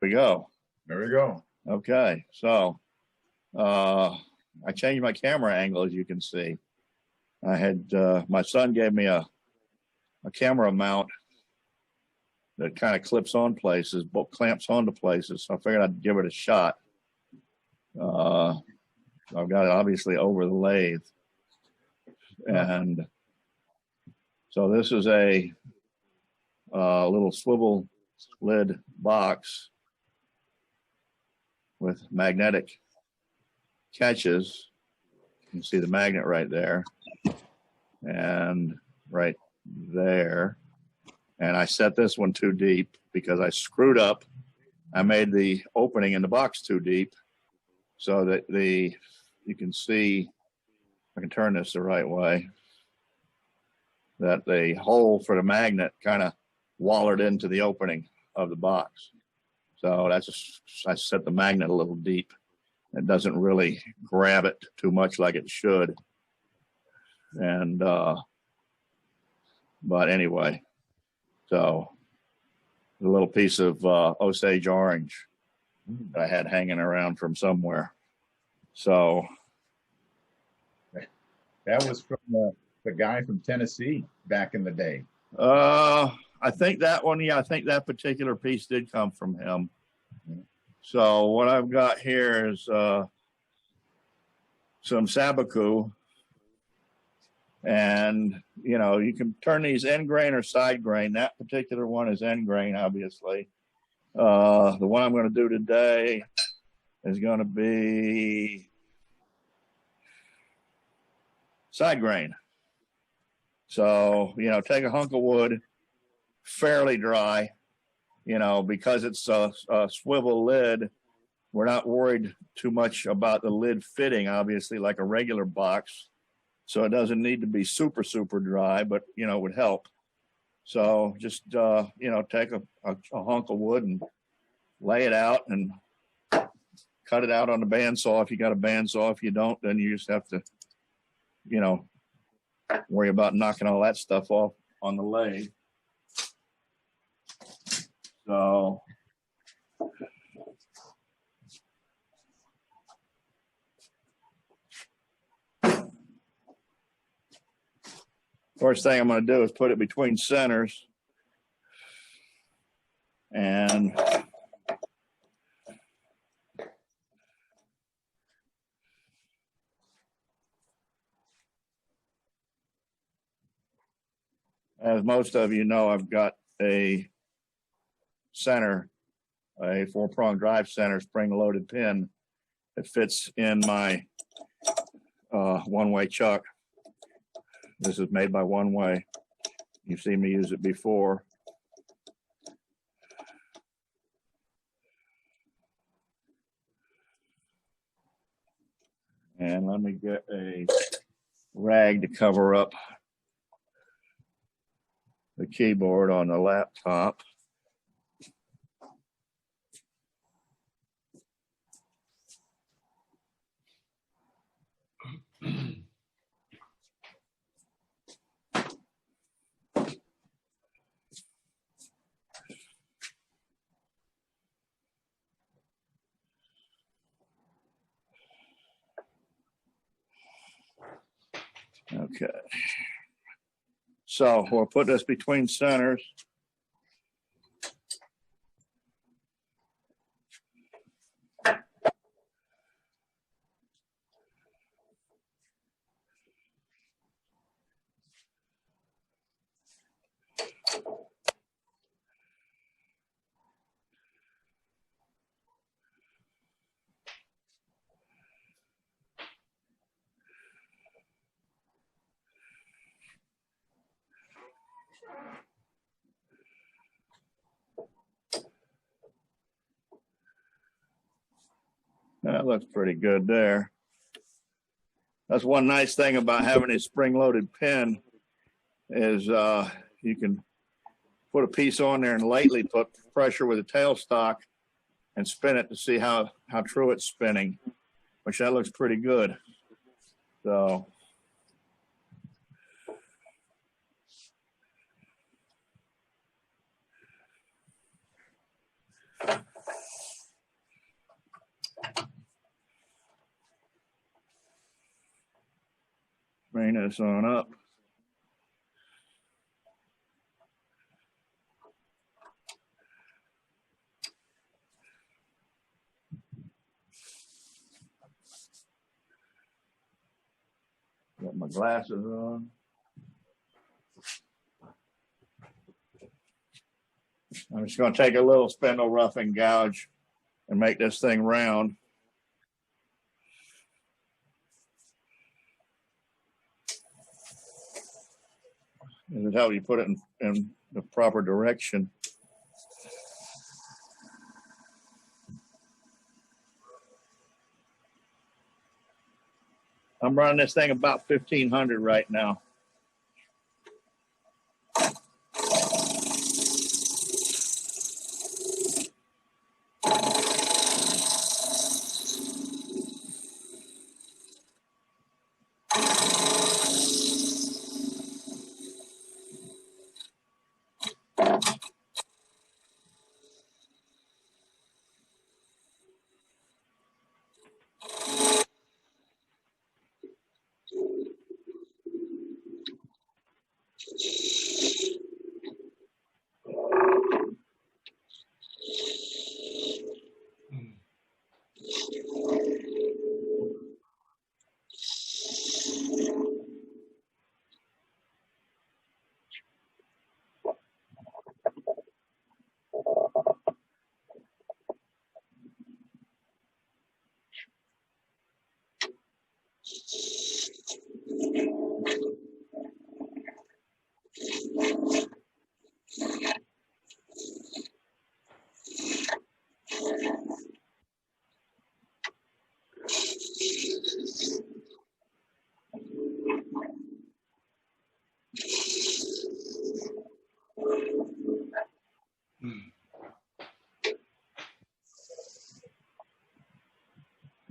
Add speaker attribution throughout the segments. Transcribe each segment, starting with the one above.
Speaker 1: We go.
Speaker 2: There we go.
Speaker 1: Okay, so I changed my camera angle, as you can see. I had my son gave me a camera mount that kind of clips on places, clamps onto places. So I figured I'd give it a shot. I've got it obviously over the lathe, and so this is a little swivel lid box with magnetic catches. You can see the magnet right there and right there. And I set this one too deep because I screwed up. I made the opening in the box too deep so that you can see, I can turn this the right way, that the hole for the magnet kind of wallered into the opening of the box. So I set the magnet a little deep. It doesn't really grab it too much like it should. And, but anyway, so a little piece of Osage orange that I had hanging around from somewhere. So
Speaker 2: that was from the guy from Tennessee back in the day.
Speaker 1: I think that one, yeah, I think that particular piece did come from him. So what I've got here is some Sabaku. And, you know, you can turn these end grain or side grain. That particular one is end grain, obviously. The one I'm going to do today is going to be side grain. So, you know, take a hunk of wood, fairly dry, you know, because it's a swivel lid. We're not worried too much about the lid fitting, obviously, like a regular box. So it doesn't need to be super, super dry, but, you know, it would help. So just, you know, take a hunk of wood and lay it out and cut it out on the bandsaw. If you got a bandsaw, if you don't, then you just have to, you know, worry about knocking all that stuff off on the lathe. So first thing I'm going to do is put it between centers. And as most of you know, I've got a center, a 4-prong drive center spring-loaded pin that fits in my one-way chuck. This is made by One Way. You've seen me use it before. And let me get a rag to cover up the keyboard on the laptop. Okay. So we'll put this between centers. That looks pretty good there. That's one nice thing about having a spring-loaded pin is you can put a piece on there and lightly put pressure with a tailstock and spin it to see how true it's spinning, which that looks pretty good. So Bring this on up. Got my glasses on. I'm just going to take a little spindle roughing gouge and make this thing round. It'll help you put it in the proper direction. I'm running this thing about 1,500 right now.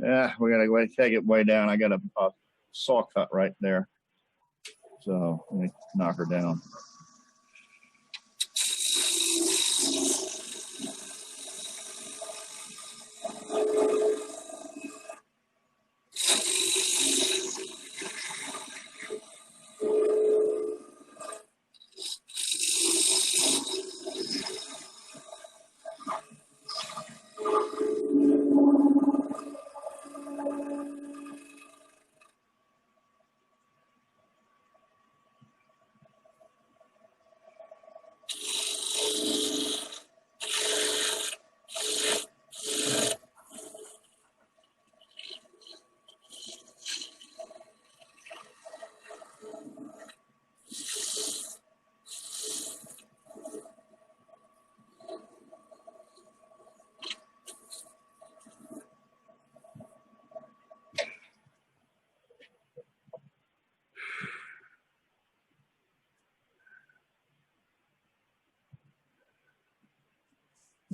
Speaker 1: Yeah, we got to take it way down. I got a saw cut right there. So let me knock her down.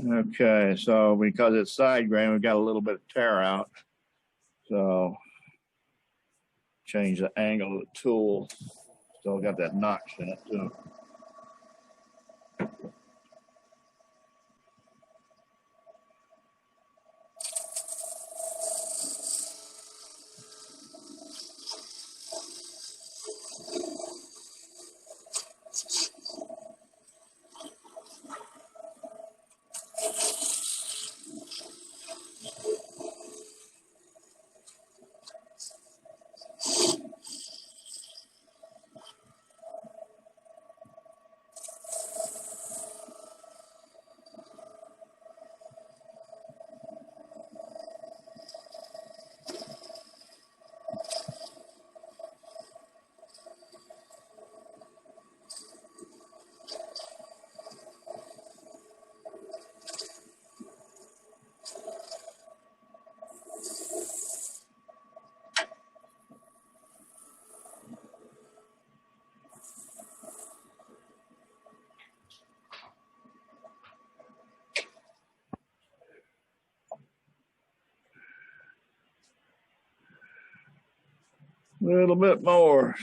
Speaker 1: Okay, so because it's side grain, we've got a little bit of tear out. So change the angle of the tool. Still got that notch in it too. A little bit more.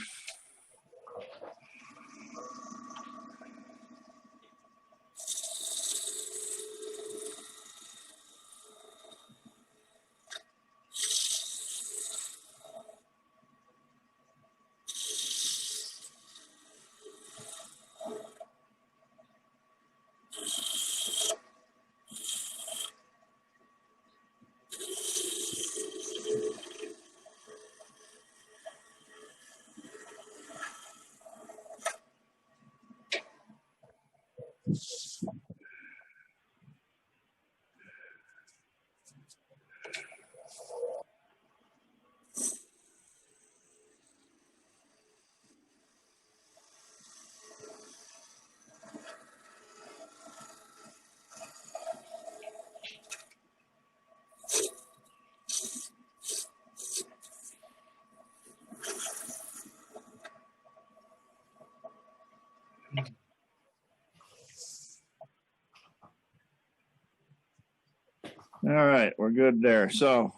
Speaker 1: All right, we're good there. So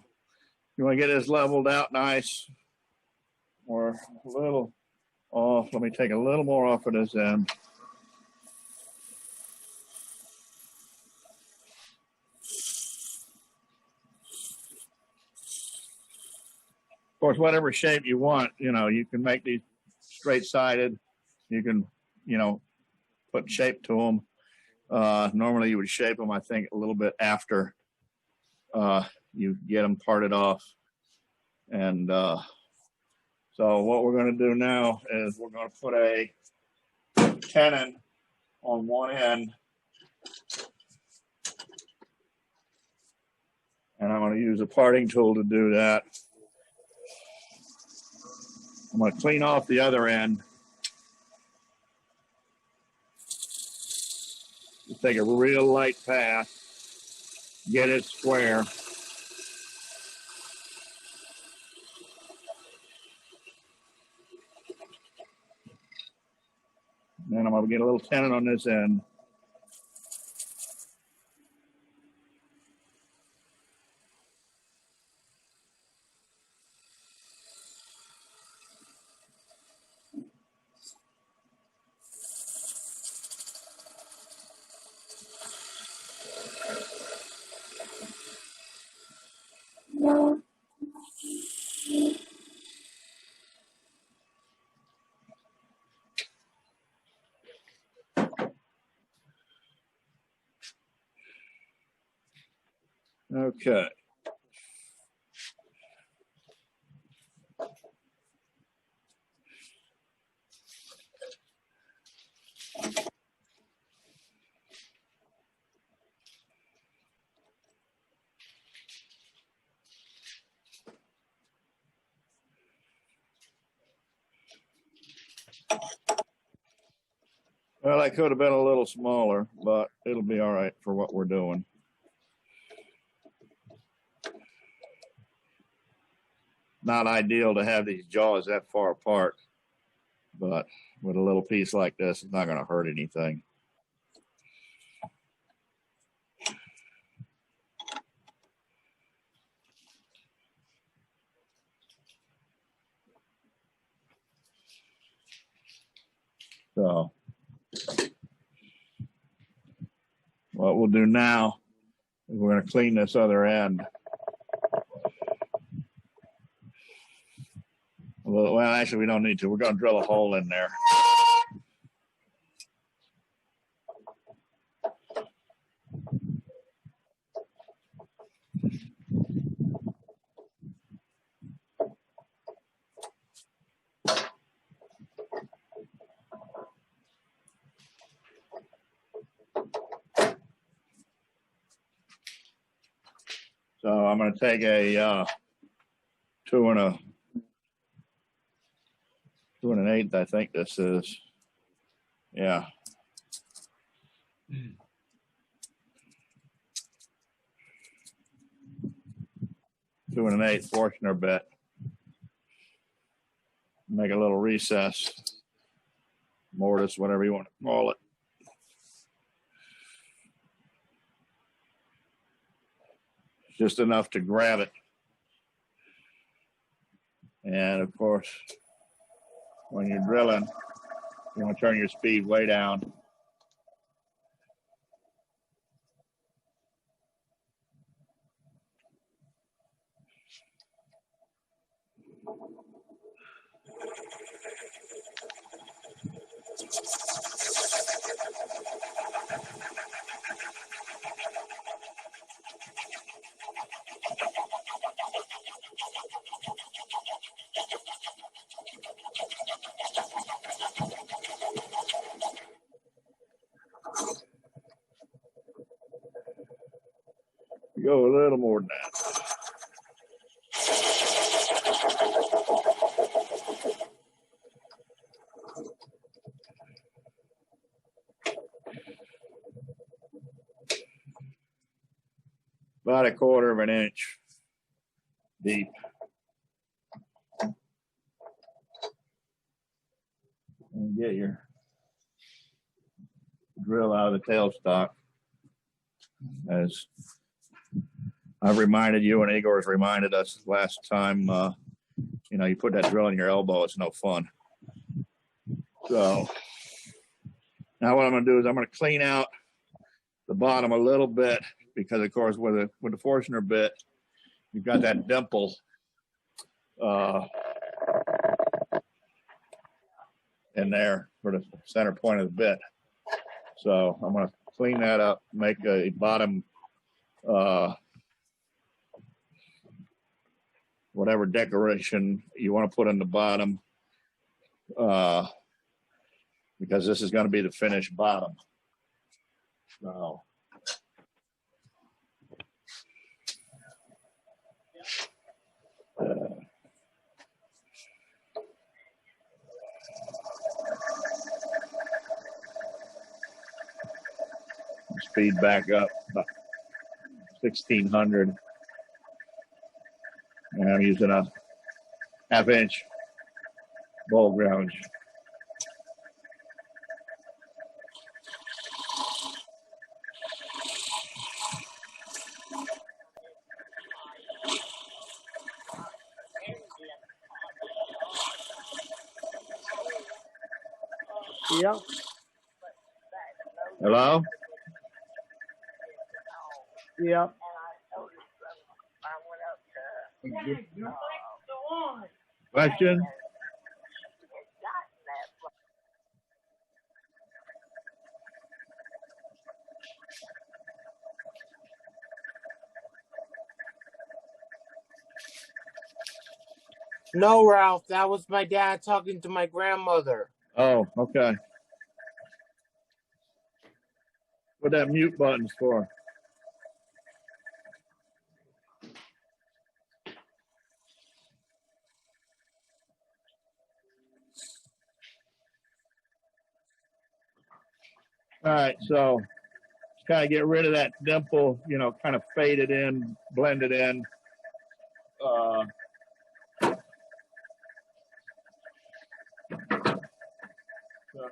Speaker 1: you want to get this leveled out nice. Or a little off. Let me take a little more off of this end. Of course, whatever shape you want, you can make these straight sided. You can, put shape to them. Normally you would shape them, I think, a little bit after you get them parted off. And so what we're going to do now is we're going to put a tenon on one end. And I'm going to use a parting tool to do that. I'm going to clean off the other end. Just take a real light path, get it square. Then I'm going to get a little tenon on this end. Okay. Well, that could have been a little smaller, but it'll be all right for what we're doing. Not ideal to have these jaws that far apart, but with a little piece like this, it's not going to hurt anything. So what we'll do now is we're going to clean this other end. Well, actually, we don't need to. We're going to drill a hole in there. So I'm going to take a 2 1/8, I think this is. Yeah. 2 1/8 Forstner bit. Make a little recess, mortise, whatever you want to call it. Just enough to grab it. And of course, when you're drilling, you want to turn your speed way down. Go a little more than that. About a quarter of an inch deep. And get your drill out of the tailstock. As I've reminded you and Igor's reminded us last time, you put that drill in your elbow, it's no fun. So now what I'm going to do is I'm going to clean out the bottom a little bit because, of course, with the Forstner bit, you've got that dimple in there for the center point of the bit. So I'm going to clean that up, make a bottom, whatever decoration you want to put on the bottom, because this is going to be the finished bottom. So. Speed back up about 1600. And I'm using a 1/2 inch bowl ground.
Speaker 3: Yeah.
Speaker 1: Hello?
Speaker 3: Yeah.
Speaker 1: Question?
Speaker 3: No, Ralph, that was my dad talking to my grandmother.
Speaker 1: Oh, okay. What that mute button's for? All right, so just kind of get rid of that dimple, kind of fade it in, blend it in. So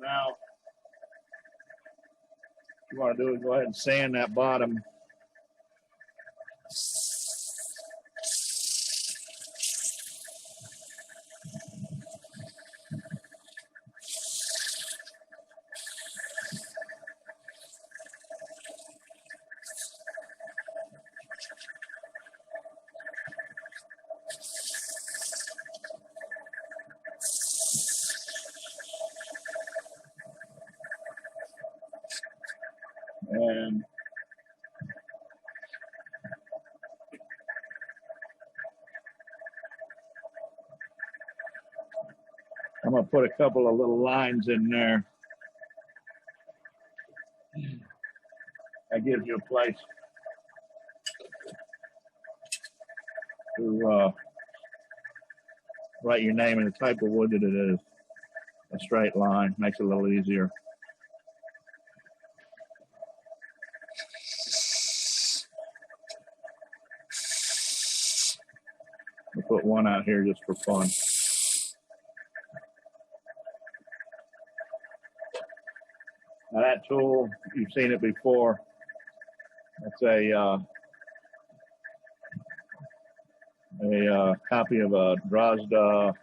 Speaker 1: now, what you want to do is go ahead and sand that bottom. And I'm going to put a couple of little lines in there. That gives you a place to write your name and the type of wood that it is. A straight line makes it a little easier. I'll put one out here just for fun. Now that tool, you've seen it before. It's a copy of a Drozda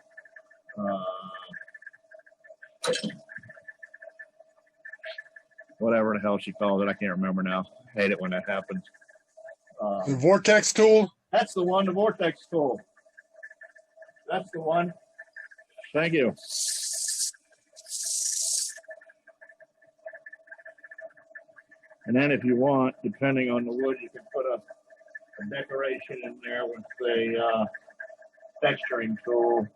Speaker 1: whatever the hell she calls it. I can't remember now. I hate it when that happens.
Speaker 4: The Vortex tool?
Speaker 1: That's the one, the Vortex tool. That's the one. Thank you. And then if you want, depending on the wood, you can put a decoration in there with a texturing tool.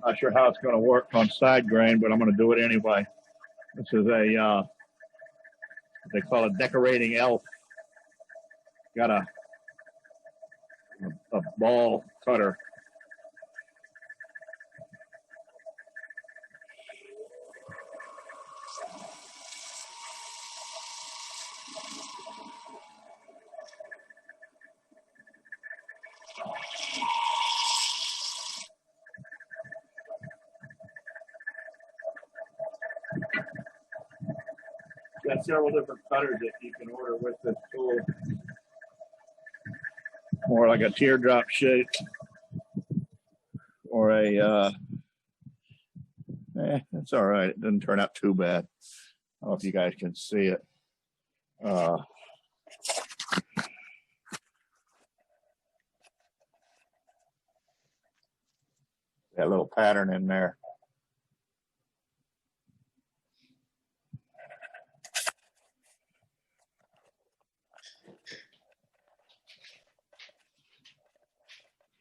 Speaker 1: Not sure how it's going to work on side grain, but I'm going to do it anyway. This is a, they call it decorating elf. got a ball cutter. Got several different cutters that you can order with this tool. More like a teardrop shape, or it's all right. It didn't turn out too bad. I don't know if you guys can see it. That little pattern in there.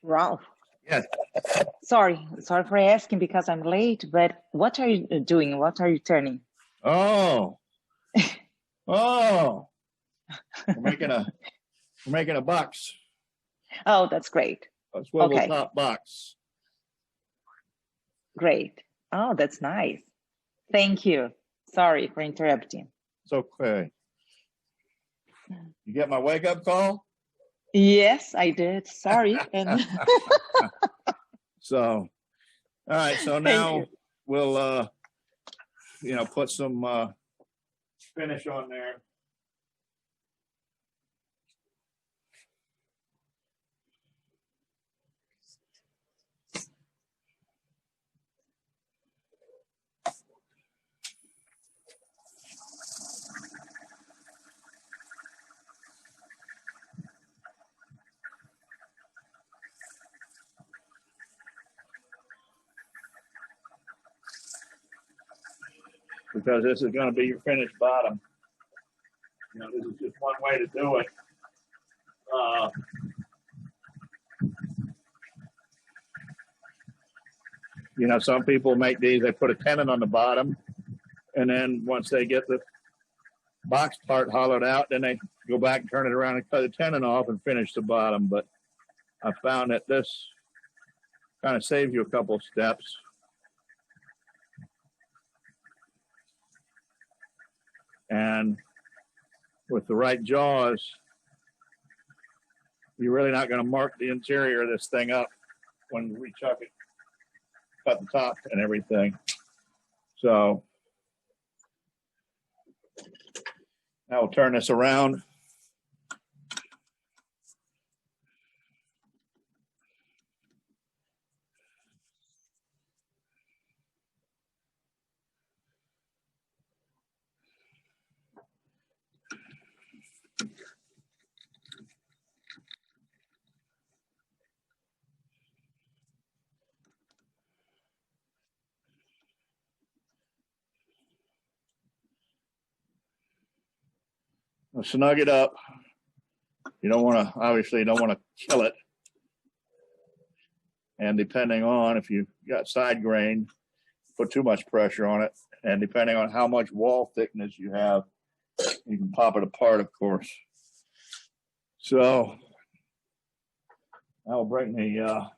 Speaker 5: Ralph.
Speaker 1: Yes.
Speaker 5: Sorry for asking because I'm late, but what are you doing? What are you turning?
Speaker 1: Oh. We're making a box.
Speaker 5: Oh, that's great.
Speaker 1: A swivel
Speaker 5: Okay.
Speaker 1: top box.
Speaker 5: Great. Oh, that's nice. Thank you. Sorry for interrupting.
Speaker 1: It's okay. You get my wake up call?
Speaker 5: Yes, I did. Sorry. And
Speaker 1: So, all right. So now we'll, put some finish on there. Because this is going to be your finished bottom. This is just one way to do it. Some people make these, they put a tenon on the bottom, and then once they get the box part hollowed out, then they go back and turn it around and cut the tenon off and finish the bottom. But I found that this kind of saves you a couple of steps. And with the right jaws, you're really not going to mark the interior of this thing up when you rechuck it, cut the top and everything. So now we'll turn this around. Snug it up. You don't want to, obviously, don't want to kill it. And depending on if you got side grain, put too much pressure on it. And depending on how much wall thickness you have, you can pop it apart, of course. So I'll bring the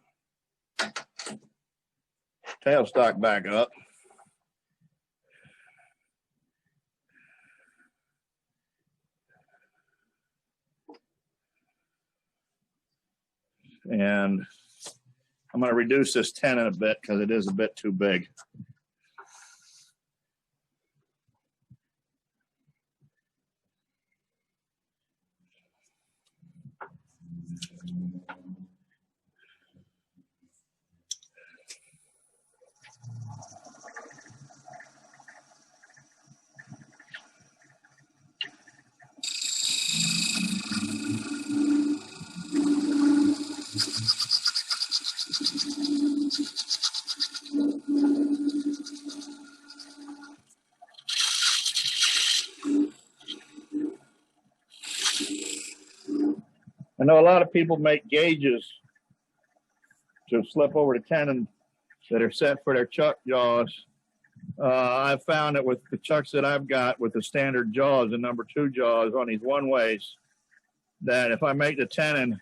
Speaker 1: tailstock back up. And I'm going to reduce this tenon a bit because it is a bit too big. I know a lot of people make gauges to slip over the tenon that are set for their chuck jaws. I've found that with the chucks that I've got with the standard jaws, the number 2 jaws on these one ways, that if I make the tenon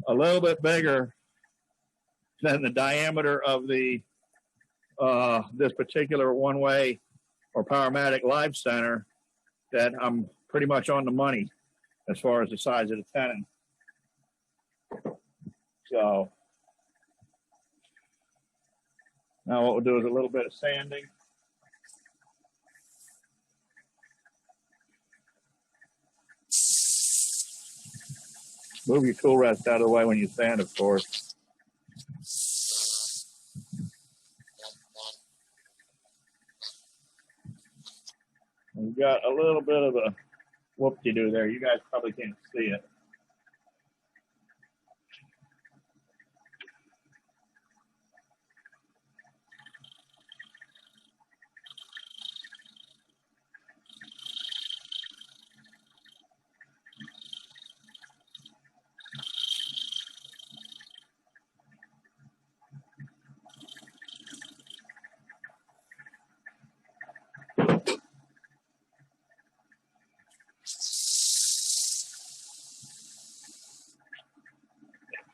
Speaker 1: a little bit bigger than the diameter of the this particular one-way or Powermatic Live Center, that I'm pretty much on the money as far as the size of the tenon. So now what we'll do is a little bit of sanding. Move your tool rest out of the way when you sand, of course. We've got a little bit of a whoop-de-doo there. You guys probably can't see it.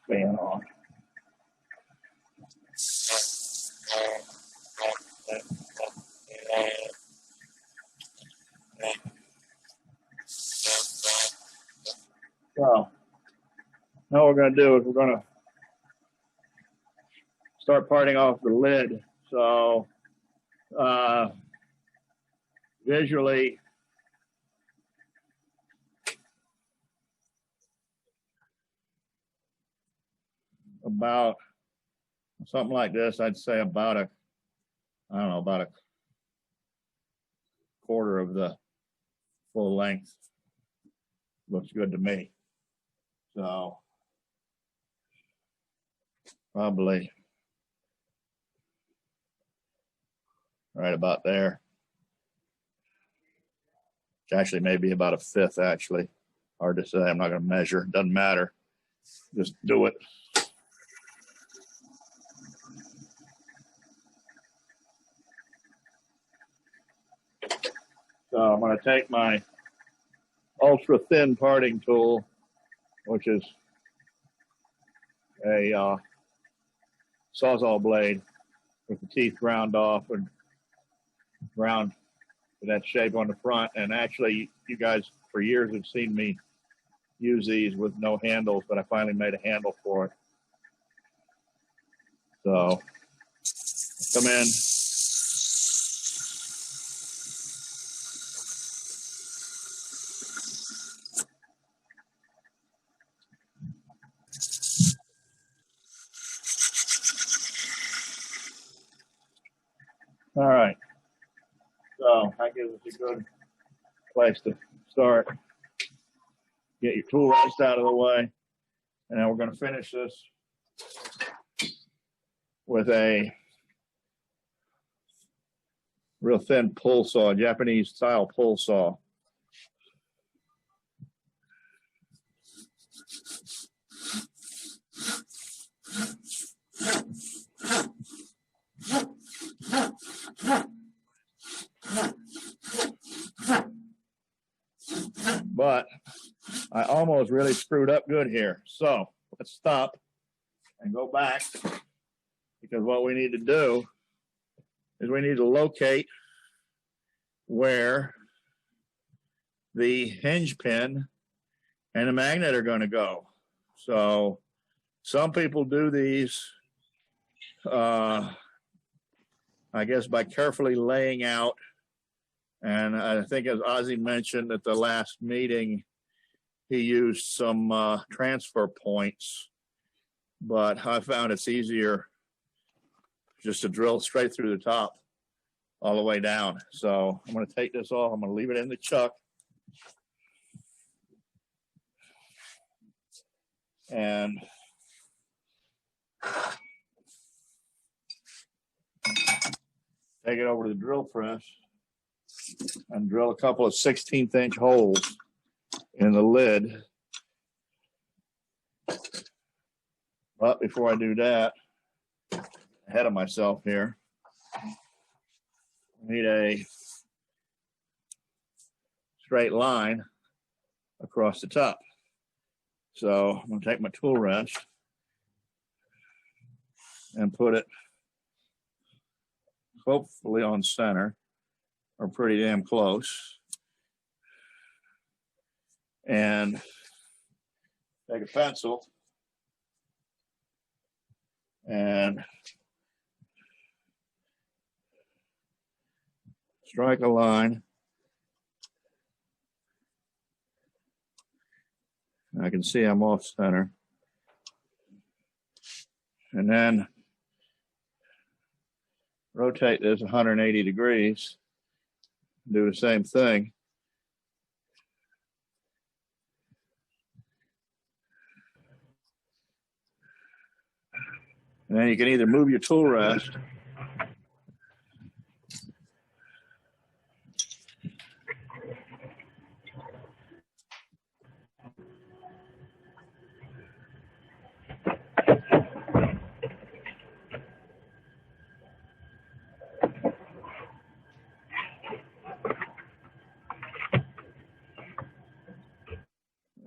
Speaker 1: Fan on. So now what we're going to do is we're going to start parting off the lid. So visually, about something like this, I'd say about a, I don't know, about a quarter of the full length. Looks good to me. So probably right about there. Which actually may be about a fifth, actually. Hard to say. I'm not going to measure. Doesn't matter. Just do it. So I'm going to take my ultra thin parting tool, which is a Sawzall blade with the teeth ground off and ground to that shape on the front. And actually, you guys for years have seen me use these with no handles, but I finally made a handle for it. So come in. All right, so that gives us a good place to start. Get your tool rest out of the way. And now we're going to finish this with a real thin pull saw, Japanese style pull saw. But I almost really screwed up good here. So let's stop and go back, because what we need to do is we need to locate where the hinge pin and the magnet are going to go. So some people do these, I guess, by carefully laying out. And I think, as Ozzy mentioned at the last meeting, he used some transfer points, but I found it's easier just to drill straight through the top all the way down. So I'm going to take this off. I'm going to leave it in the chuck. And take it over to the drill press and drill a couple of 16th inch holes in the lid. But before I do that, ahead of myself here, I need a straight line across the top. So I'm going to take my tool wrench and put it hopefully on center or pretty damn close. And take a pencil and strike a line. I can see I'm off center. And then rotate this 180 degrees. Do the same thing. And then you can either move your tool rest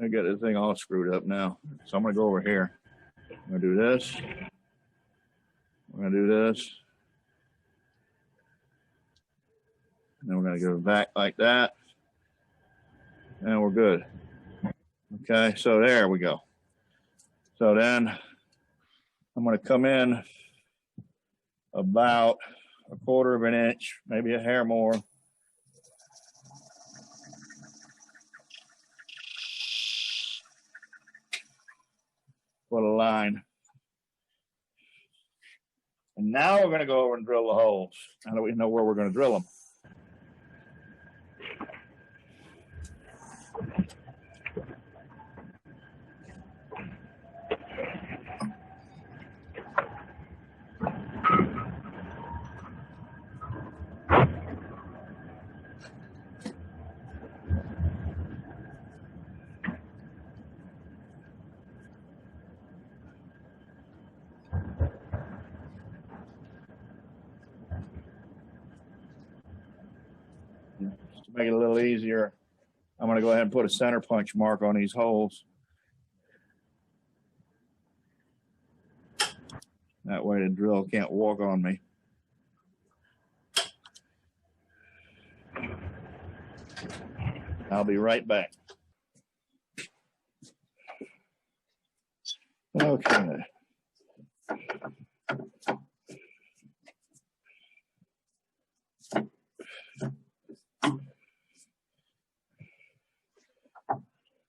Speaker 1: I got this thing all screwed up now. So I'm going to go over here. I'm going to do this. I'm going to do this. And then we're going to go back like that. And we're good. Okay, so there we go. So then I'm going to come in about 1/4 of an inch, maybe a hair more. Put a line. And now we're going to go over and drill the holes. Now that we know where we're going to drill them. Just to make it a little easier, I'm going to go ahead and put a center punch mark on these holes. That way the drill can't walk on me. I'll be right back. Okay.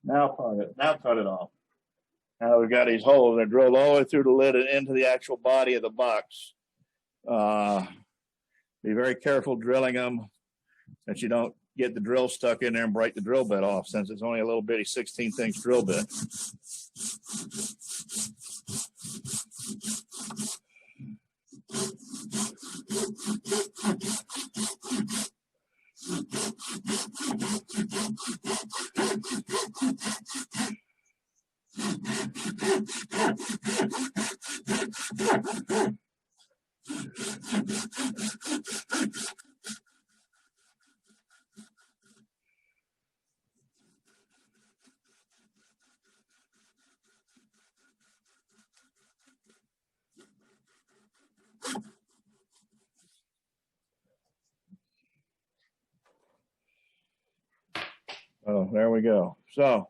Speaker 1: Now cut it off. Now we've got these holes. They're drilled all the way through the lid and into the actual body of the box. Be very careful drilling them that you don't get the drill stuck in there and break the drill bit off, since it's only a little bitty 16th inch drill bit. Oh, there we go. So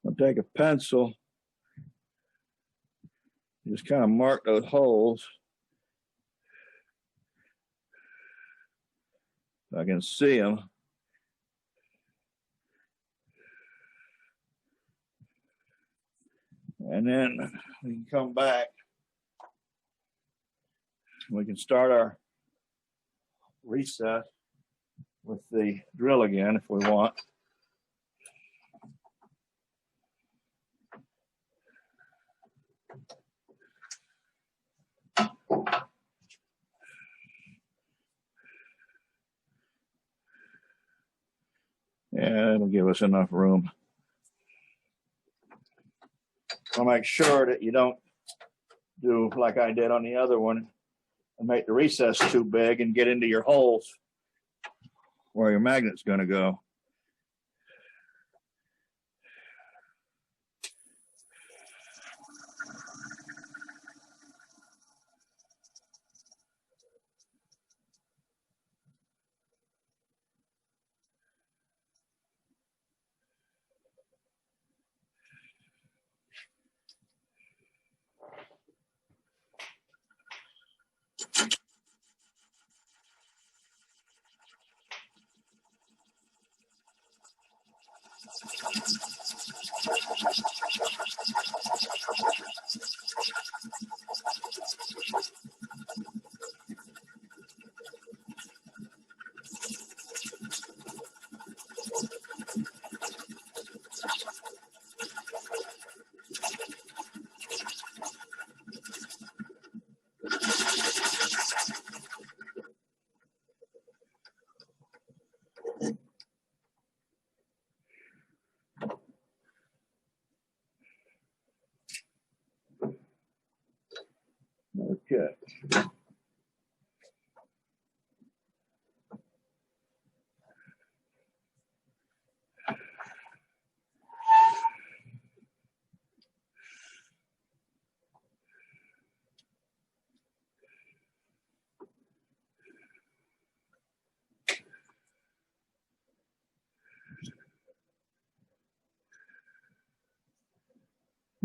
Speaker 1: I'll take a pencil, just kind of mark those holes so I can see them. And then we can come back. We can start our reset with the drill again if we want. Yeah, it'll give us enough room. I'll make sure that you don't do like I did on the other one and make the recess too big and get into your holes where your magnet's going to go. Okay.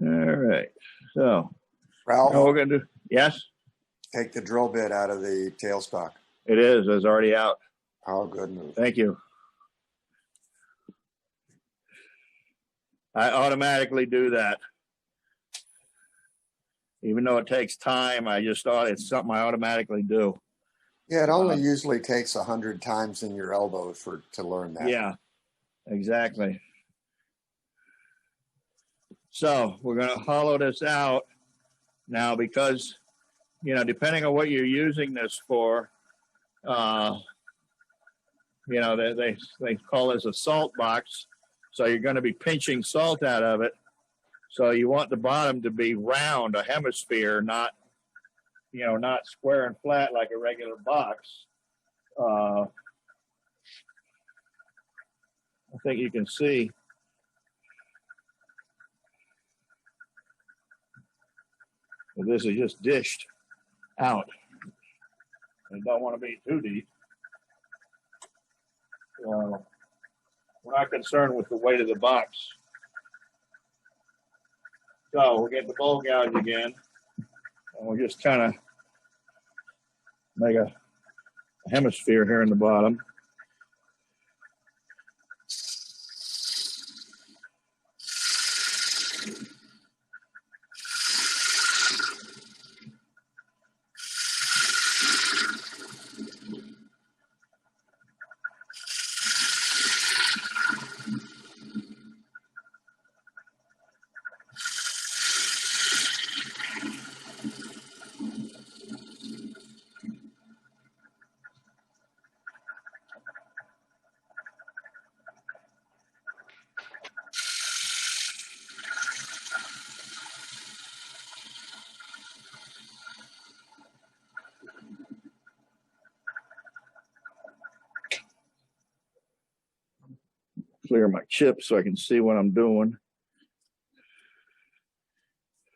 Speaker 1: All right. So,
Speaker 6: Ralph,
Speaker 1: now we're going to do, yes,
Speaker 6: take the drill bit out of the tailstock.
Speaker 1: it is. It's already out.
Speaker 6: Oh, good move.
Speaker 1: Thank you. I automatically do that. Even though it takes time, I just thought it's something I automatically do.
Speaker 6: Yeah, it only usually takes 100 times in your elbow to learn that.
Speaker 1: Yeah, exactly. So we're going to hollow this out now because, you know, depending on what you're using this for, you know, they call this a salt box. So you're going to be pinching salt out of it. So you want the bottom to be round, a hemisphere, not, you know, not square and flat like a regular box. I think you can see. This is just dished out. I don't want to be too deep. We're not concerned with the weight of the box. So we'll get the bowl gouge again, and we'll just kind of make a hemisphere here in the bottom. Clear my chips so I can see what I'm doing.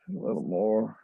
Speaker 1: A little more.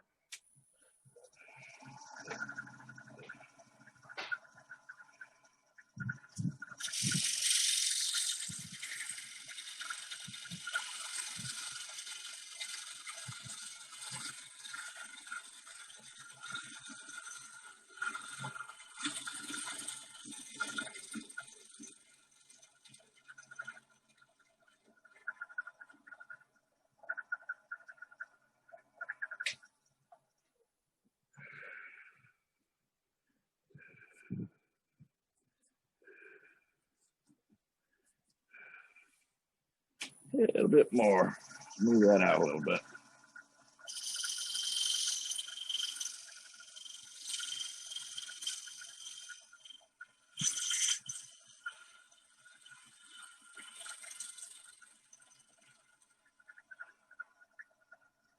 Speaker 1: A little bit more. Move that out a little bit.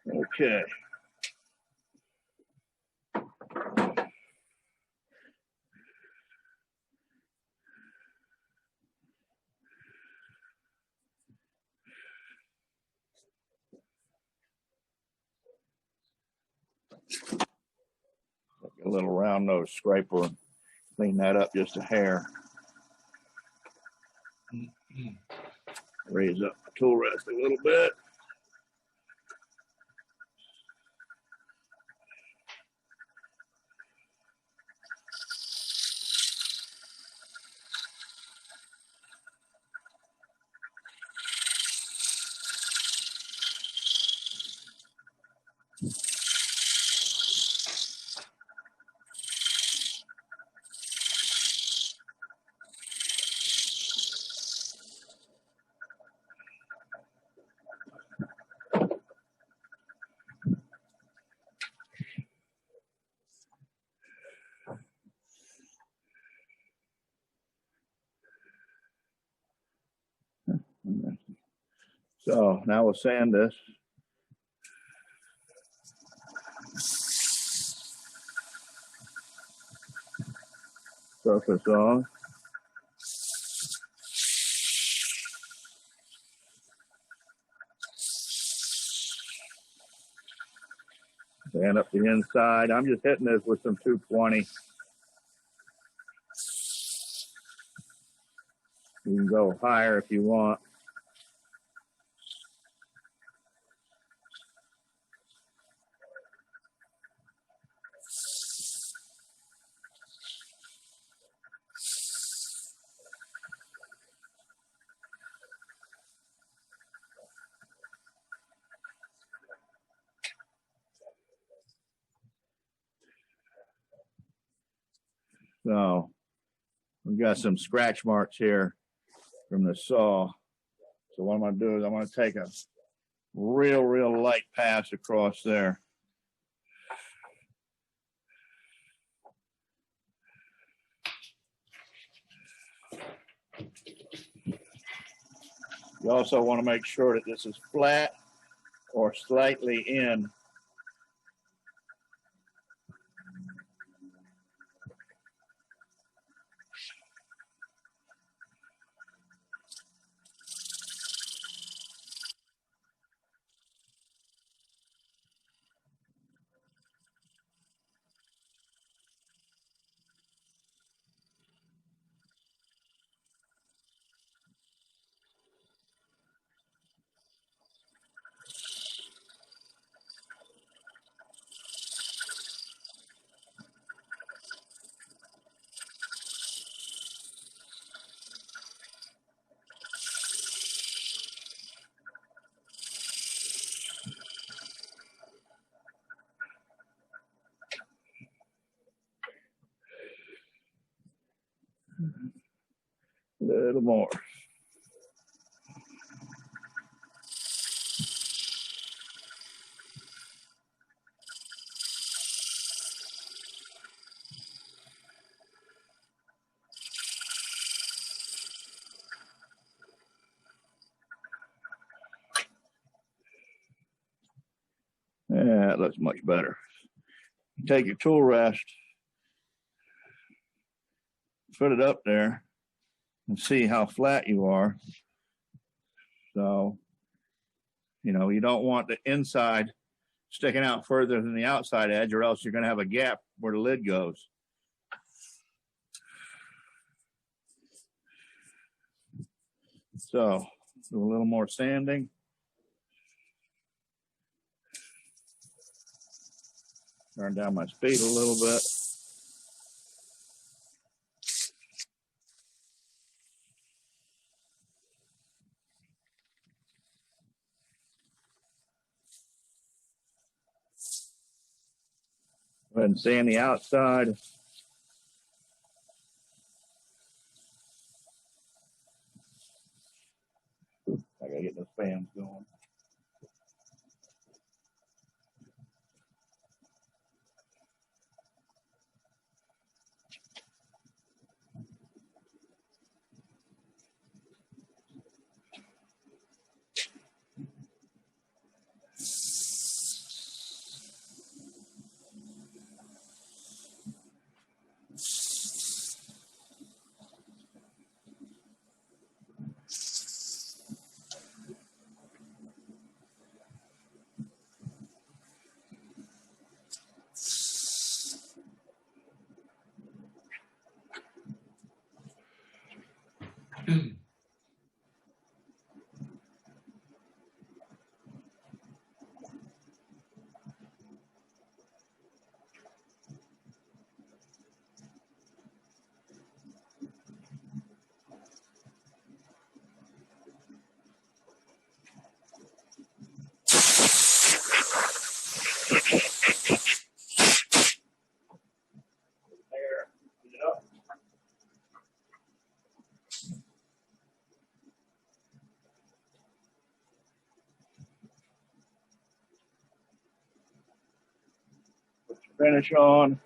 Speaker 1: Okay. little round nose scraper. Clean that up just a hair. Raise up the tool rest a little bit. So now we'll sand this. Surface off. Sand up the inside. I'm just hitting this with some 220. You can go higher if you want. So we've got some scratch marks here from the saw. So what I'm going to do is I'm going to take a real light pass across there. You also want to make sure that this is flat or slightly in. A little more. Yeah, that looks much better. Take your tool rest, put it up there, and see how flat you are. So, you know, you don't want the inside sticking out further than the outside edge, or else you're going to have a gap where the lid goes. So, do a little more sanding. Turn down my speed a little bit. Go ahead and sand the outside. I gotta get those fans going. finish on.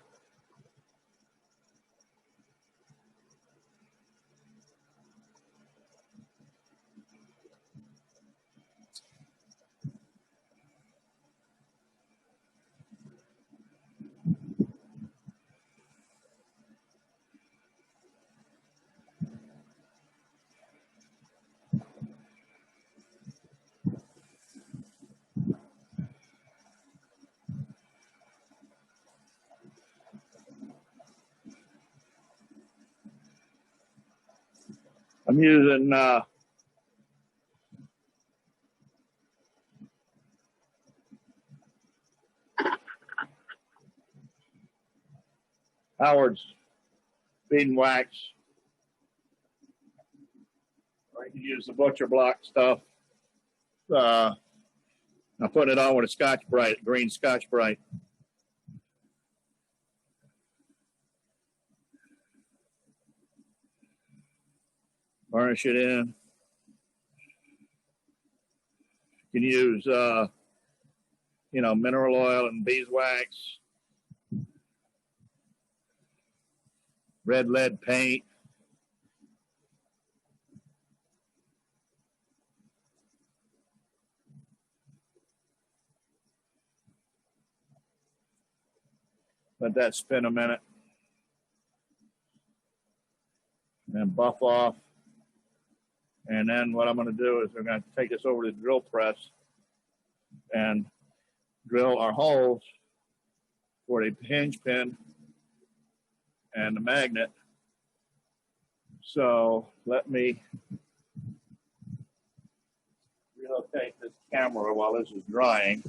Speaker 1: I'm using Howard's bead wax. I can use the butcher block stuff. I'm putting it on with a Scotch Brite, green Scotch Brite. Varnish it in. You can use, mineral oil and beeswax, red lead paint. Let that spin a minute. And then buff off. And then what I'm going to do is we're going to take this over to the drill press and drill our holes for the hinge pin and the magnet. So let me relocate this camera while this is drying.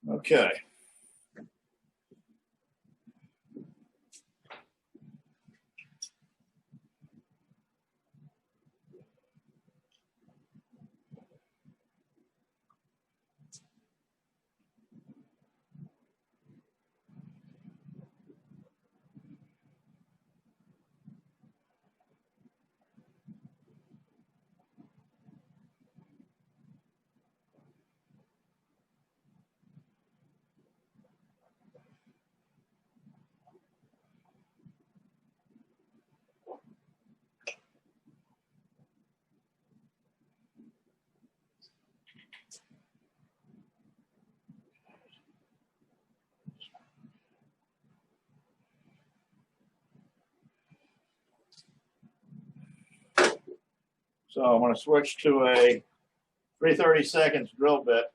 Speaker 1: Okay. So I'm going to switch to a 3/32 drill bit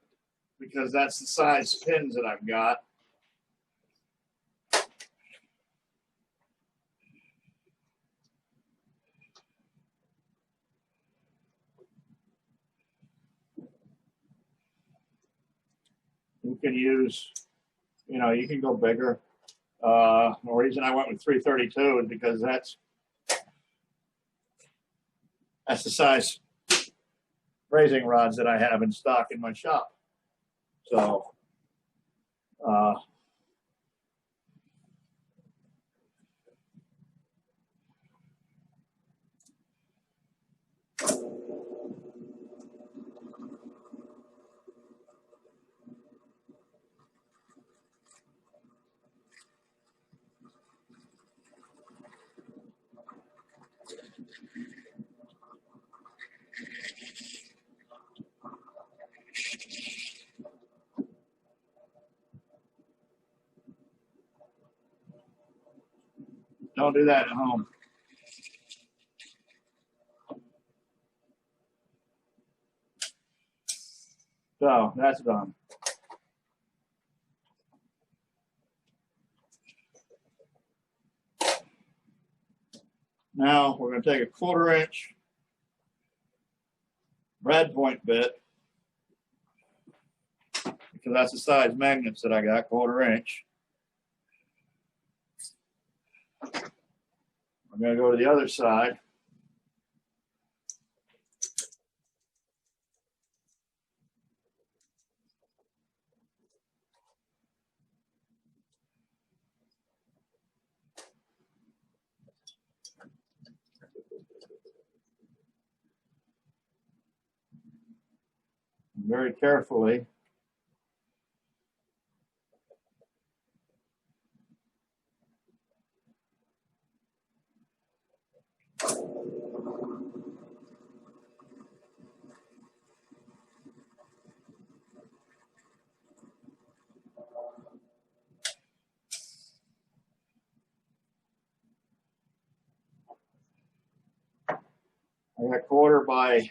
Speaker 1: because that's the size pins that I've got. You can use, you can go bigger. The reason I went with 3/32 is because that's the size raising rods that I have in stock in my shop. So, don't do that at home. So that's done. Now we're going to take a 1/4 inch brad point bit, because that's the size magnets that I got, 1/4 inch. I'm going to go to the other side. Very carefully. I got 1/4 by,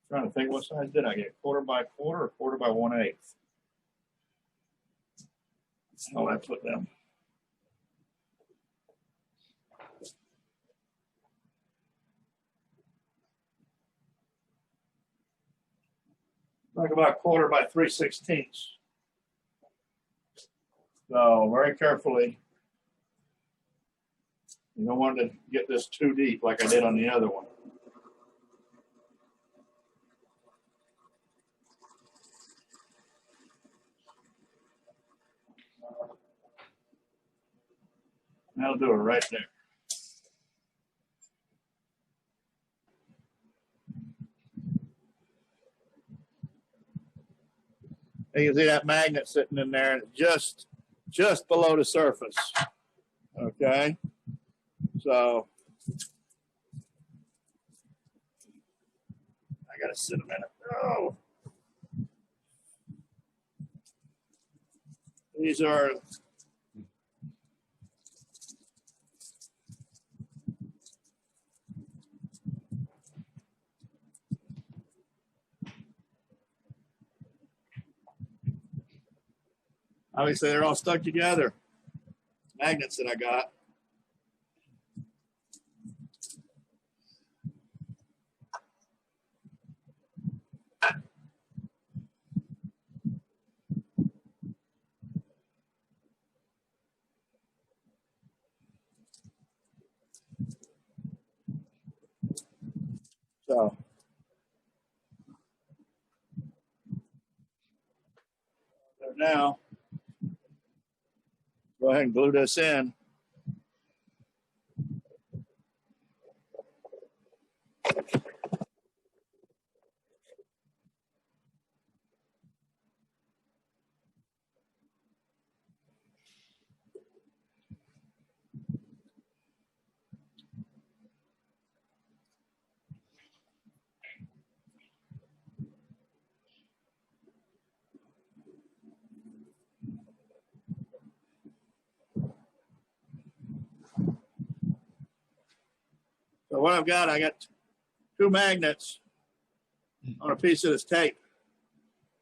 Speaker 1: trying to think what size did I get? 1/4 by 1/4 or 1/4 by 1/8? Oh, I put them. Like about 1/4 by 3/16. So very carefully. You don't want to get this too deep like I did on the other one. That'll do it right there. You can see that magnet sitting in there just below the surface. Okay. So I gotta sit a minute. Oh. These are obviously they're all stuck together. Magnets that I got. So now, go ahead and glue this in. So what I've got, I got 2 magnets on a piece of this tape,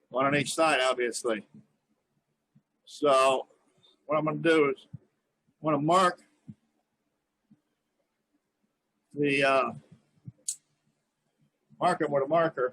Speaker 1: one on each side, obviously. So what I'm going to do is I'm going to mark the mark them with a marker.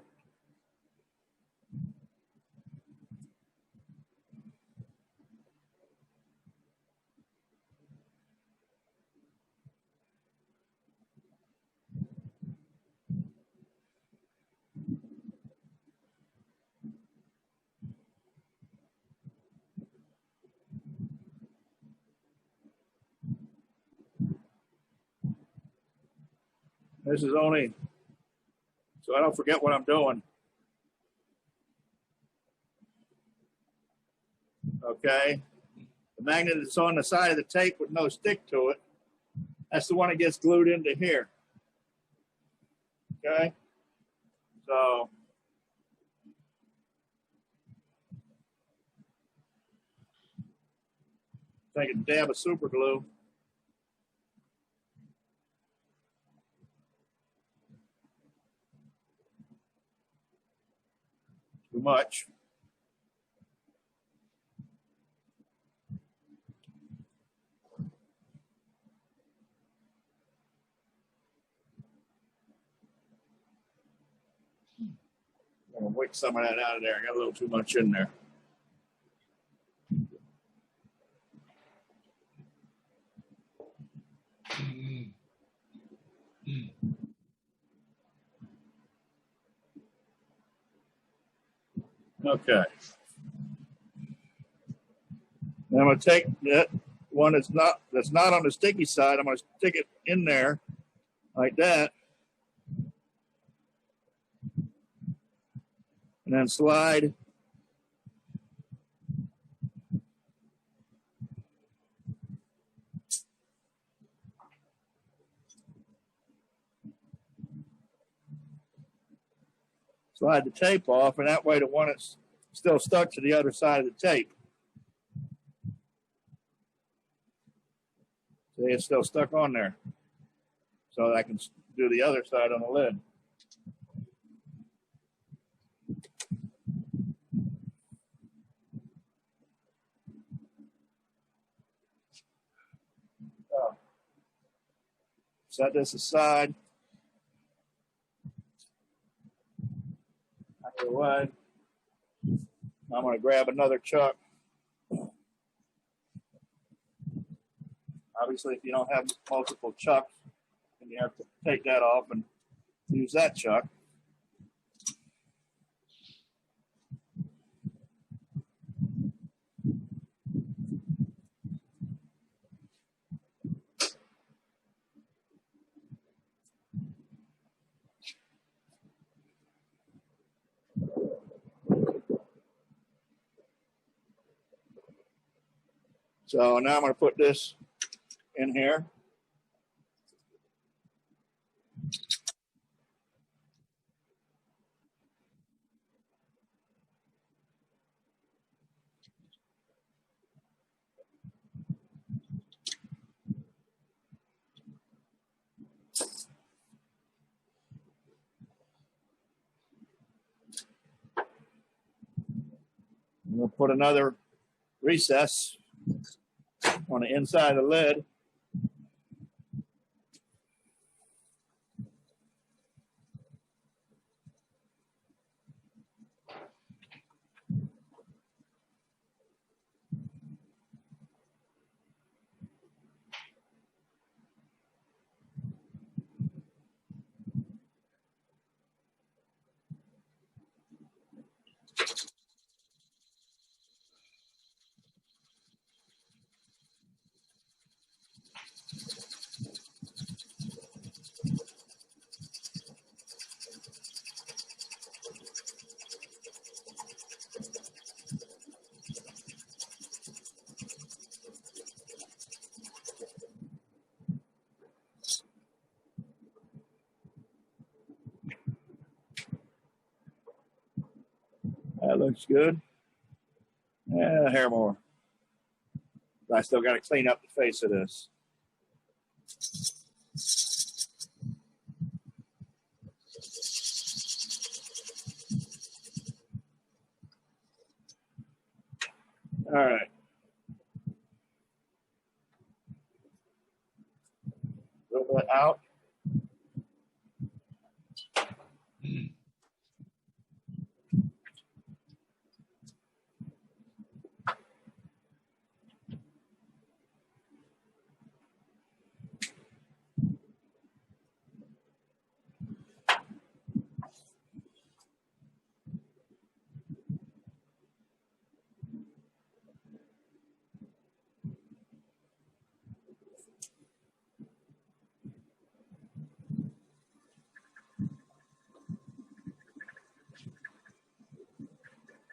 Speaker 1: This is only so I don't forget what I'm doing. Okay. The magnet that's on the side of the tape with no stick to it, that's the one that gets glued into here. Okay. So take a dab of super glue. Too much. wick some of that out of there. I got a little too much in there. Okay. Now I'm going to take that one that's not on the sticky side. I'm going to stick it in there like that, and then slide the tape off, and that way the one that's still stuck to the other side of the tape. See, it's still stuck on there. So I can do the other side on the lid. So, set this aside. Out of the way. I'm going to grab another chuck. Obviously, if you don't have multiple chucks, then you have to take that off and use that chuck. So now I'm going to put this in here. I'm going to put another recess on the inside of the lid. That looks good. Yeah, a hair more. I still got to clean up the face of this. All right. A little bit out.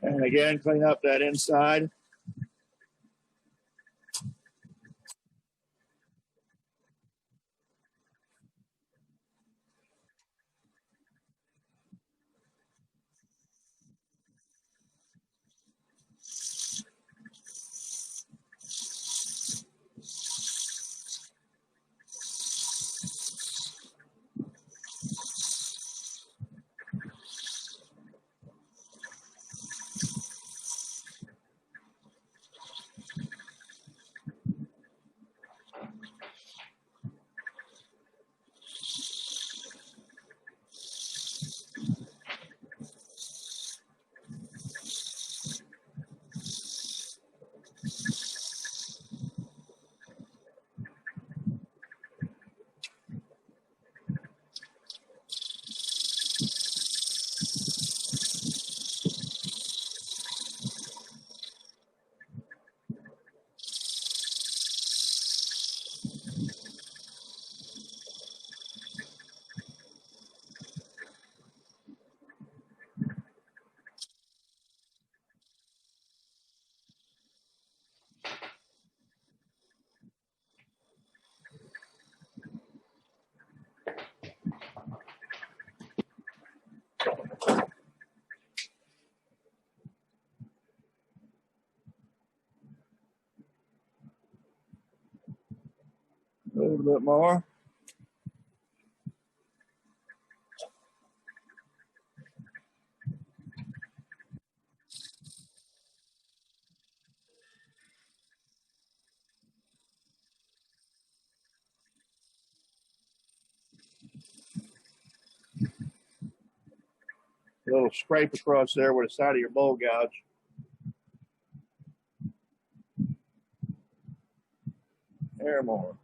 Speaker 1: And again, clean up that inside. little bit more. A little scrape across there with the side of your bowl gouge. There more.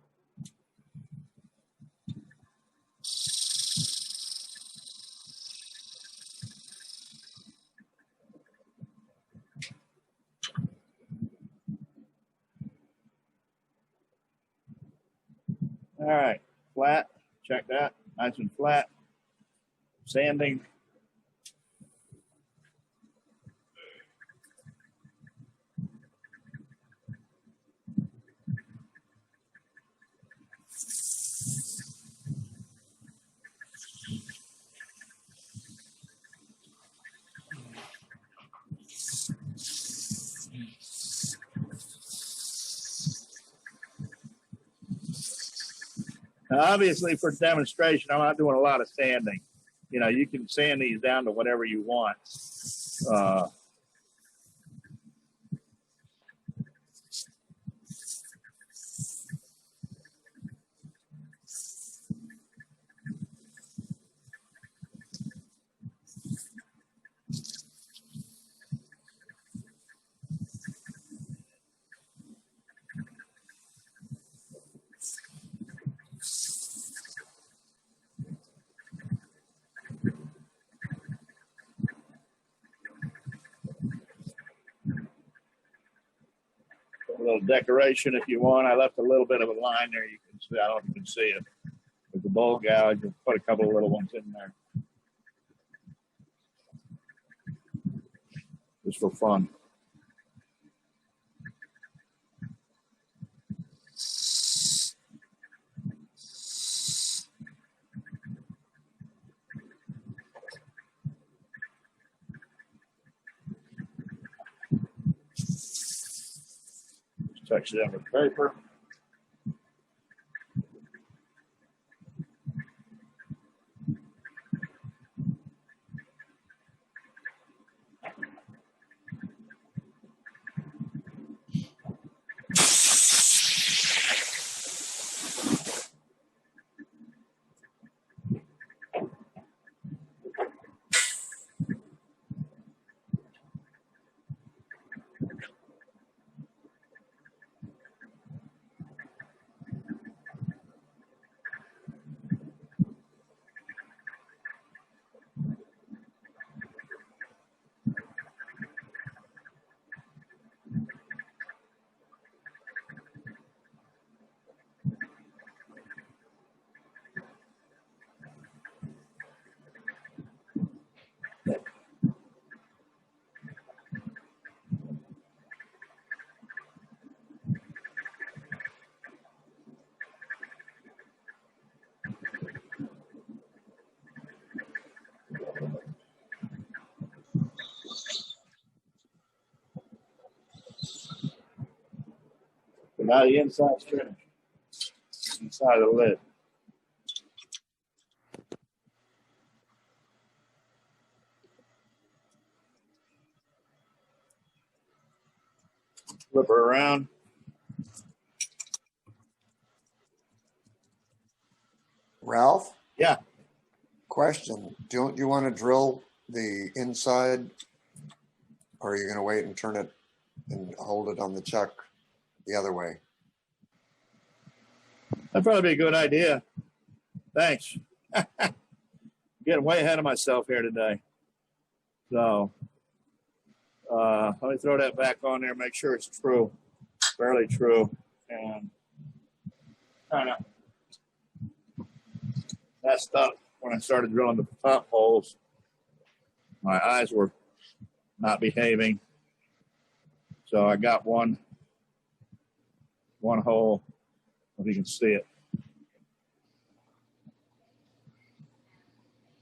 Speaker 1: All right, flat. Check that. Nice and flat. Sanding. Now, obviously, for demonstration, I'm not doing a lot of sanding. You know, you can sand these down to whatever you want. A little decoration if you want. I left a little bit of a line there. You can see. I don't know if you can see it. With the bowl gouge, you put a couple of little ones in there. Just for fun. Just touch it in with paper. So now the inside's finished. Inside of the lid. Flip her around.
Speaker 6: Ralph,
Speaker 1: Yeah.
Speaker 6: question. Don't you want to drill the inside, or are you going to wait and turn it and hold it on the chuck the other way?
Speaker 1: That'd probably be a good idea. Thanks. Getting way ahead of myself here today. So let me throw that back on there, make sure it's true, fairly true, and kind of messed up when I started drilling the top holes. My eyes were not behaving, so I got one hole, if you can see it,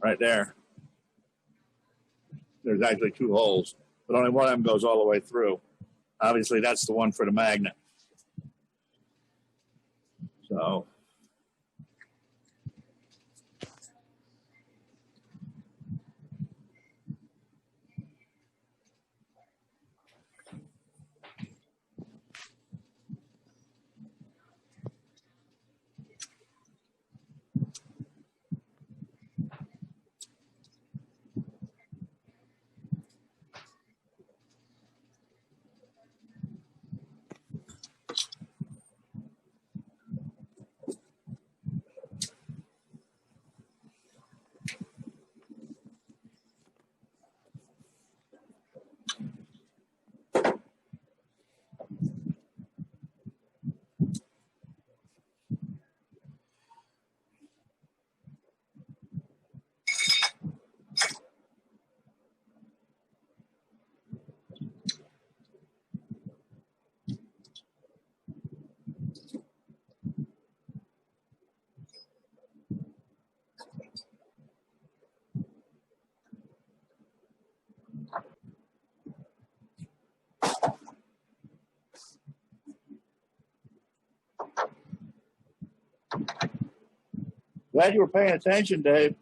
Speaker 1: right there. There's actually two holes, but only one of them goes all the way through. Obviously, that's the one for the magnet. So Glad you were paying attention, Dave.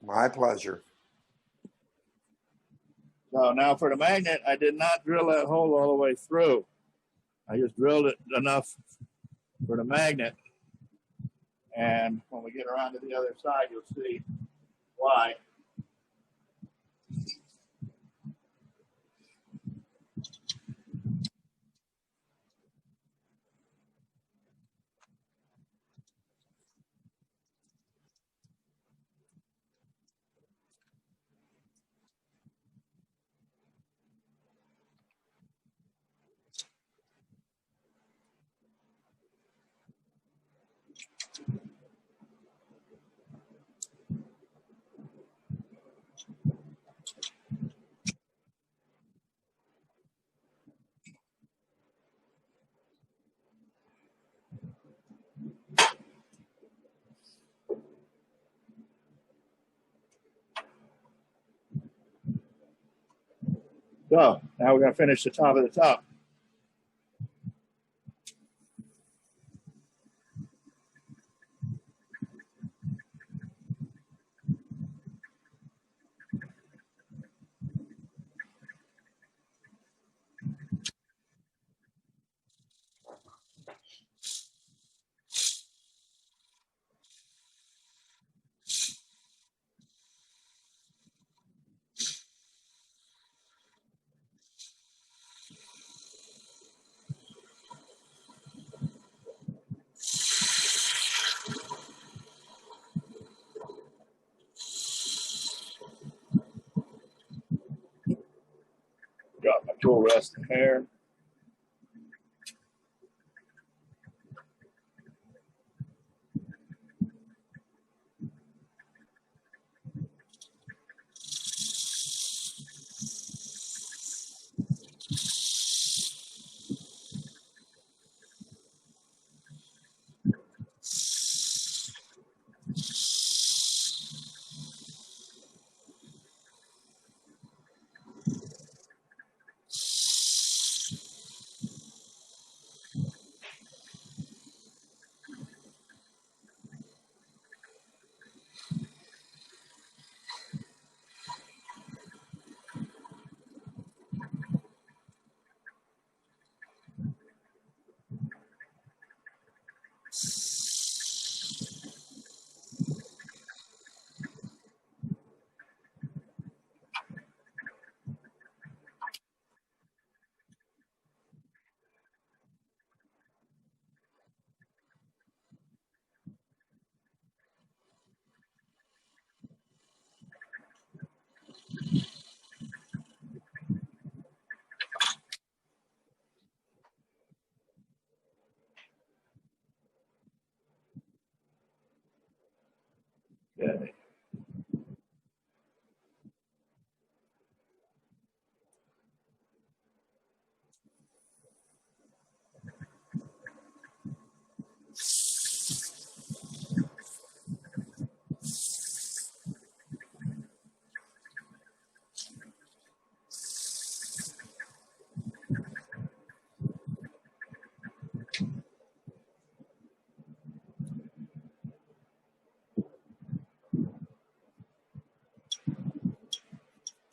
Speaker 6: My pleasure.
Speaker 1: So now for the magnet, I did not drill that hole all the way through. I just drilled it enough for the magnet. And when we get around to the other side, you'll see why. So now we're going to finish the top of the top. Got my tool rest in here. Okay.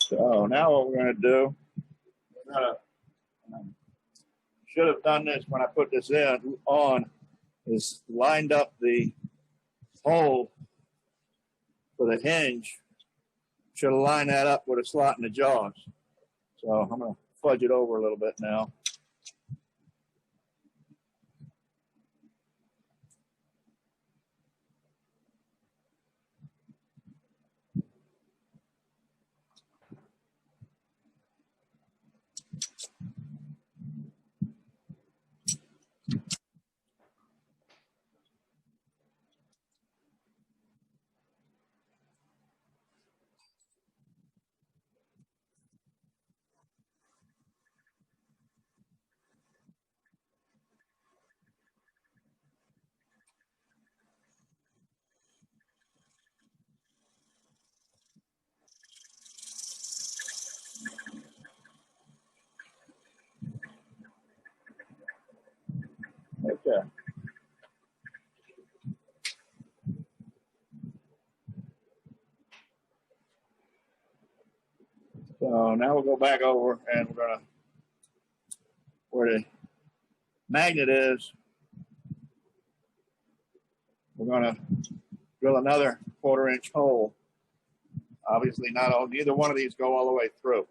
Speaker 1: So now what we're going to do, we're going to, should have done this when I put this on, is lined up the hole for the hinge. Should have lined that up with a slot in the jaws. So I'm going to fudge it over a little bit now. Okay. So now we'll go back over and we're gonna, where the magnet is, we're gonna drill another 1/4-inch hole. Obviously not all, neither one of these go all the way through.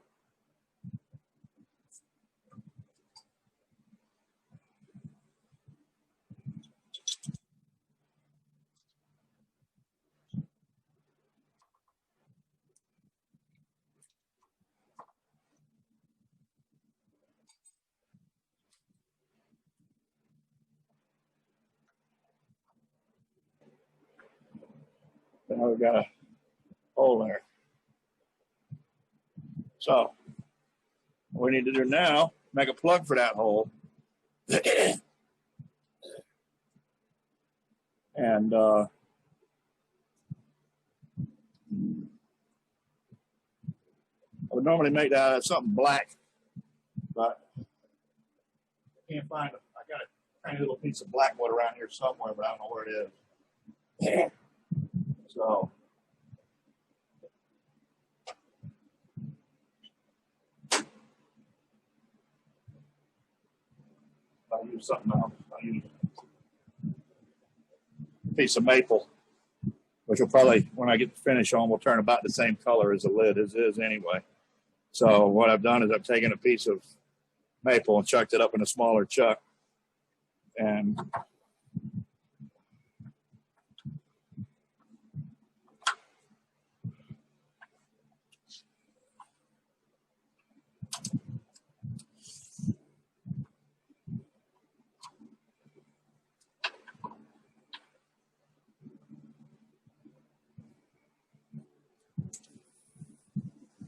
Speaker 1: Now we've got a hole there. So what we need to do now, make a plug for that hole. And I would normally make that out of something black, but I can't find it. I got a tiny little piece of black wood around here somewhere, but I don't know where it is. So I'll use something else. I'll use a piece of maple, which will probably, when I get the finish on, will turn about the same color as the lid as is anyway. So what I've done is I've taken a piece of maple and chucked it up in a smaller chuck. And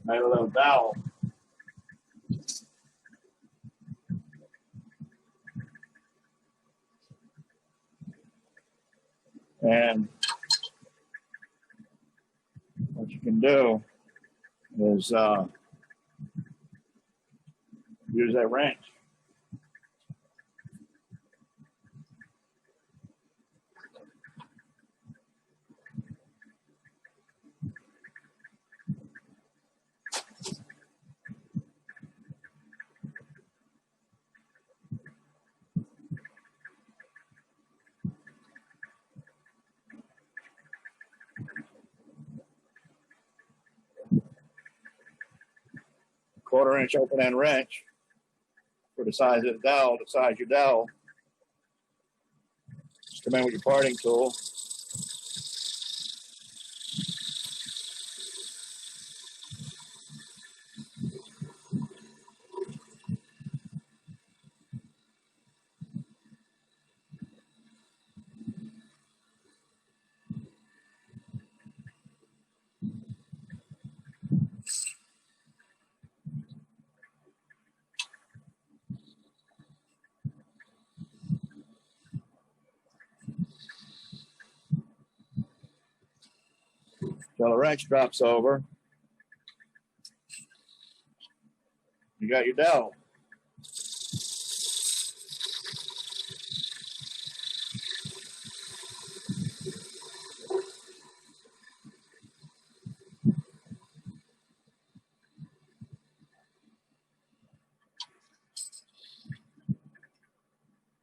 Speaker 1: made a little dowel. And what you can do is use that wrench. Quarter-inch open end wrench for the size of the dowel, the size of your dowel. Just come in with your parting tool. Till the wrench drops over. You got your dowel.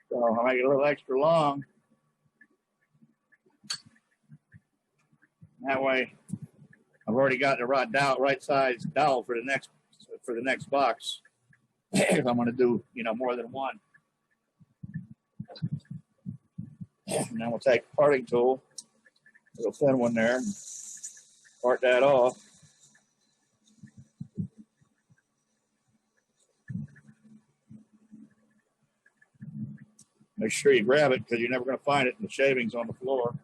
Speaker 1: So I'll make it a little extra long. That way, I've already got the right size dowel for the next box. If I'm going to do more than one. And then we'll take a parting tool, a little thin one there, and part that off. Make sure you grab it because you're never going to find it in the shavings on the floor.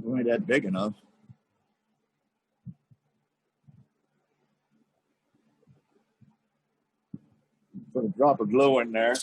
Speaker 1: It ain't that big enough. Put a drop of glue in there.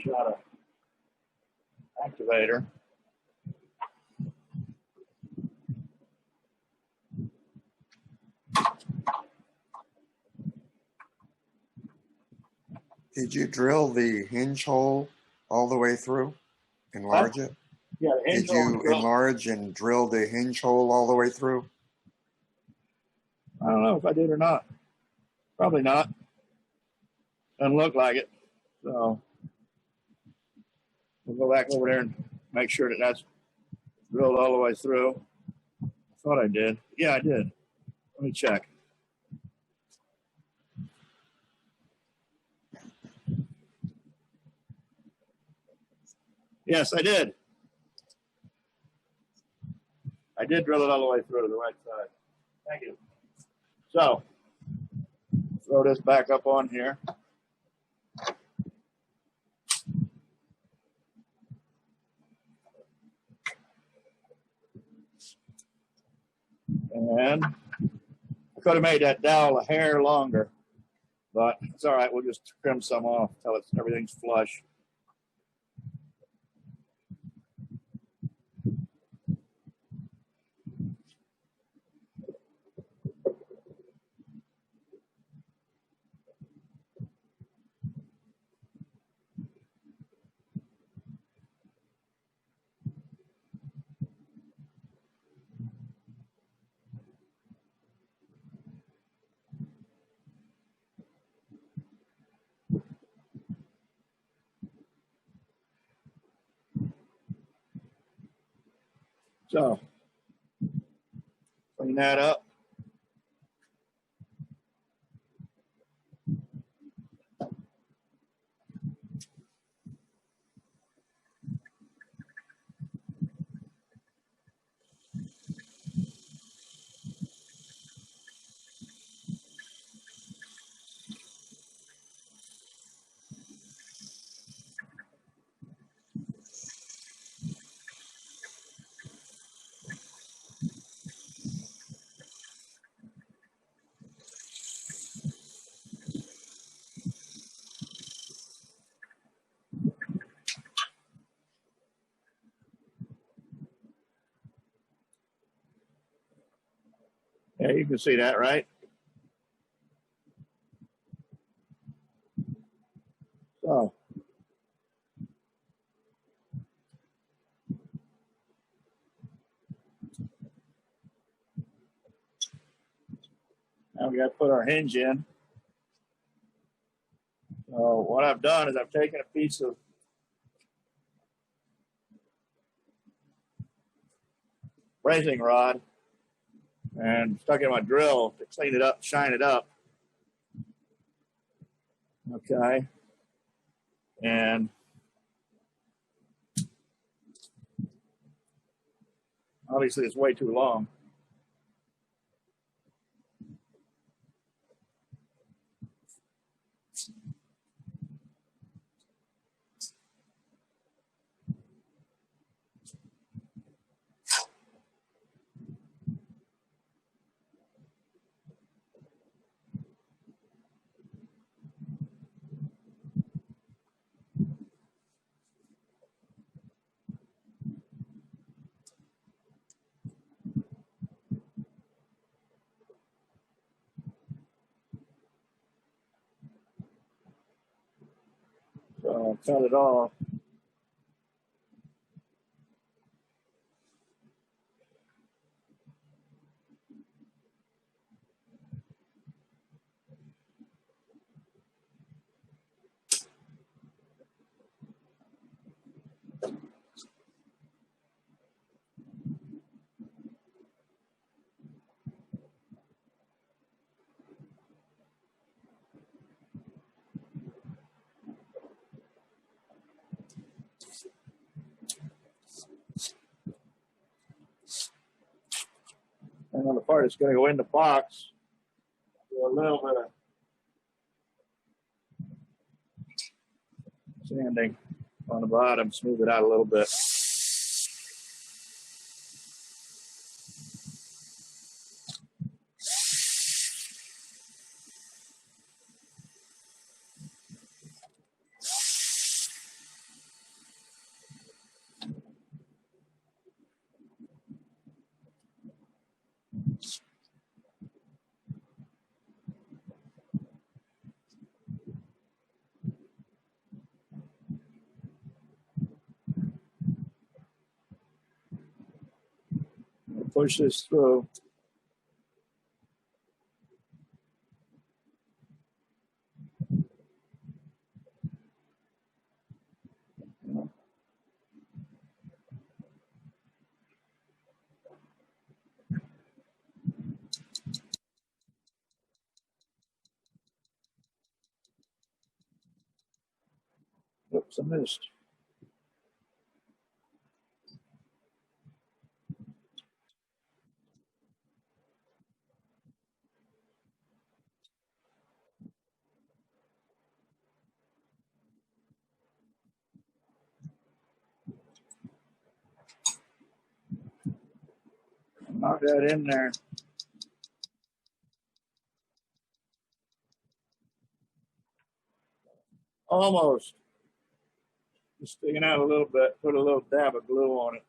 Speaker 1: shot a activator.
Speaker 6: Did you drill the hinge hole all the way through? Enlarge it?
Speaker 1: Yeah, the hinge
Speaker 6: Did you
Speaker 1: hole drill-
Speaker 6: enlarge and drill the hinge hole all the way through?
Speaker 1: I don't know if I did or not. Probably not. Doesn't look like it. So we'll go back over there and make sure that that's drilled all the way through. I thought I did. Yeah, I did. Let me check. Yes, I did. I did drill it all the way through to the right side. Thank you. So, throw this back up on here. And I could have made that dowel a hair longer, but it's all right. We'll just trim some off until everything's flush. So, clean that up. Yeah, you can see that, right? So, now we got to put our hinge in. So what I've done is I've taken a piece of brazing rod and stuck it in my drill to clean it up, shine it up. Okay. And obviously it's way too long. So I'll cut it off. And on the part that's going to go in the box, do a little bit of sanding on the bottom, smooth it out a little bit. push this through. Oops, I missed. Knock that in there. Almost. Just sticking out a little bit. Put a little dab of glue on it.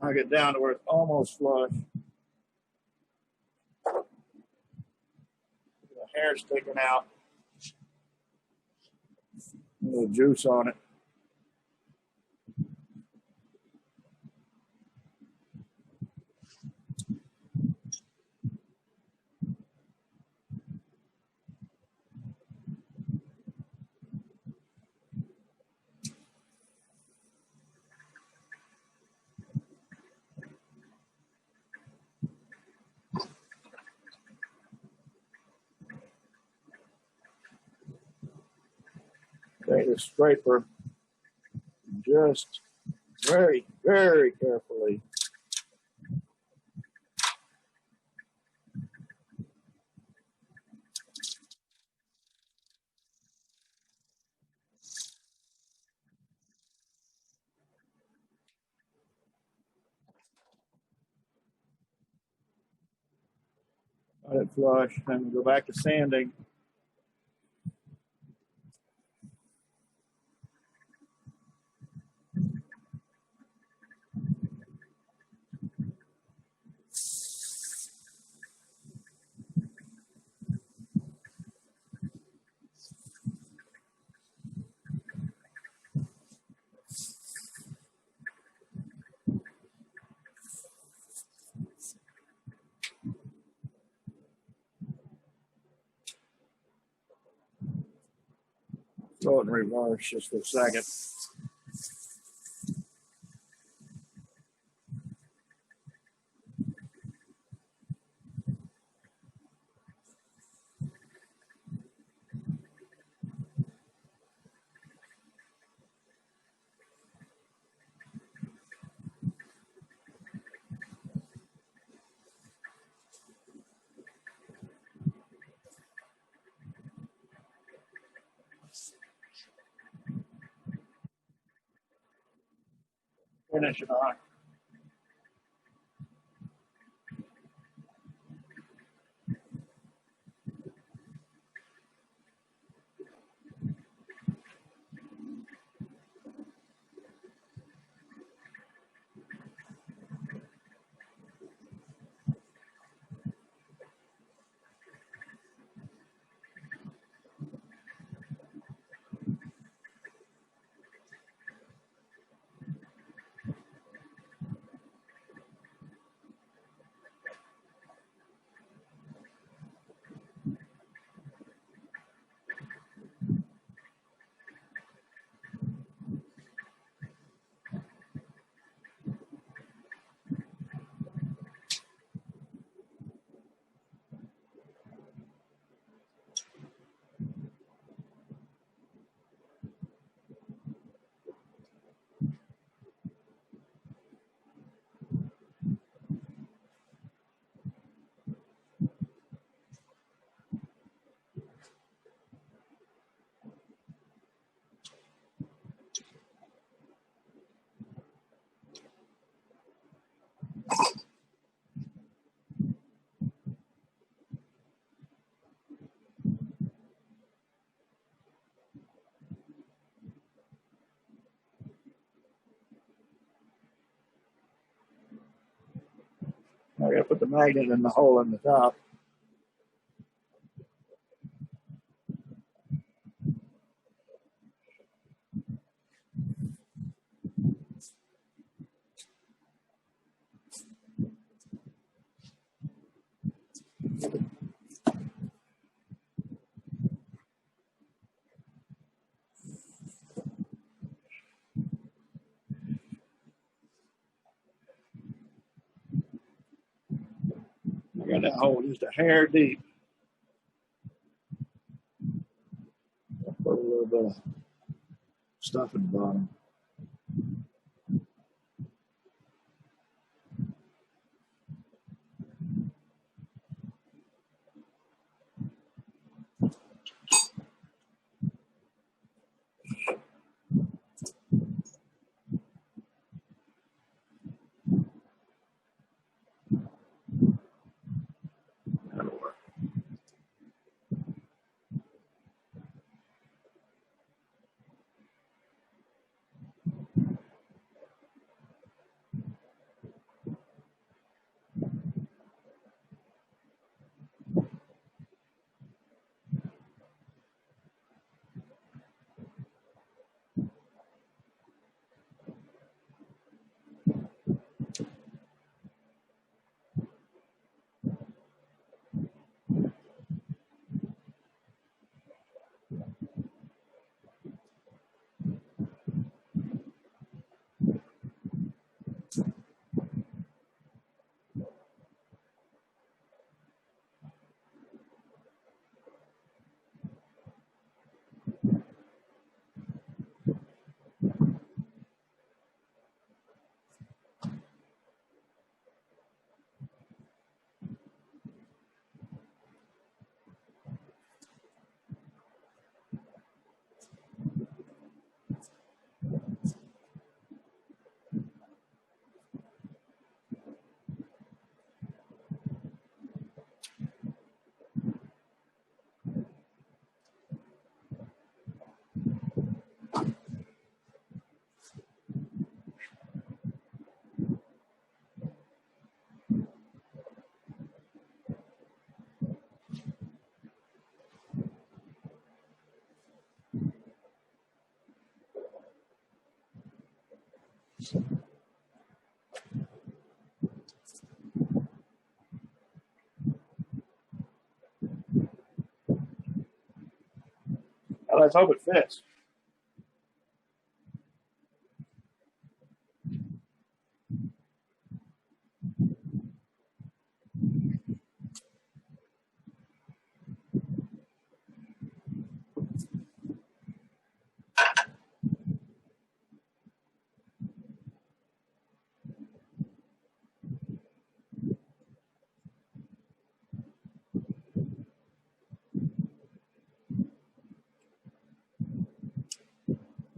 Speaker 1: Knock it down to where it's almost flush. The hair sticking out. A little juice on it. Take the scraper just very, very carefully. Let it flush, then go back to sanding. Throw it in reverse just for a second. Finish it on. gotta put the magnet in the hole in the top. I got that hole just a hair deep. I'll put a little bit of stuff in the bottom. That'll work. Well, let's hope it fits.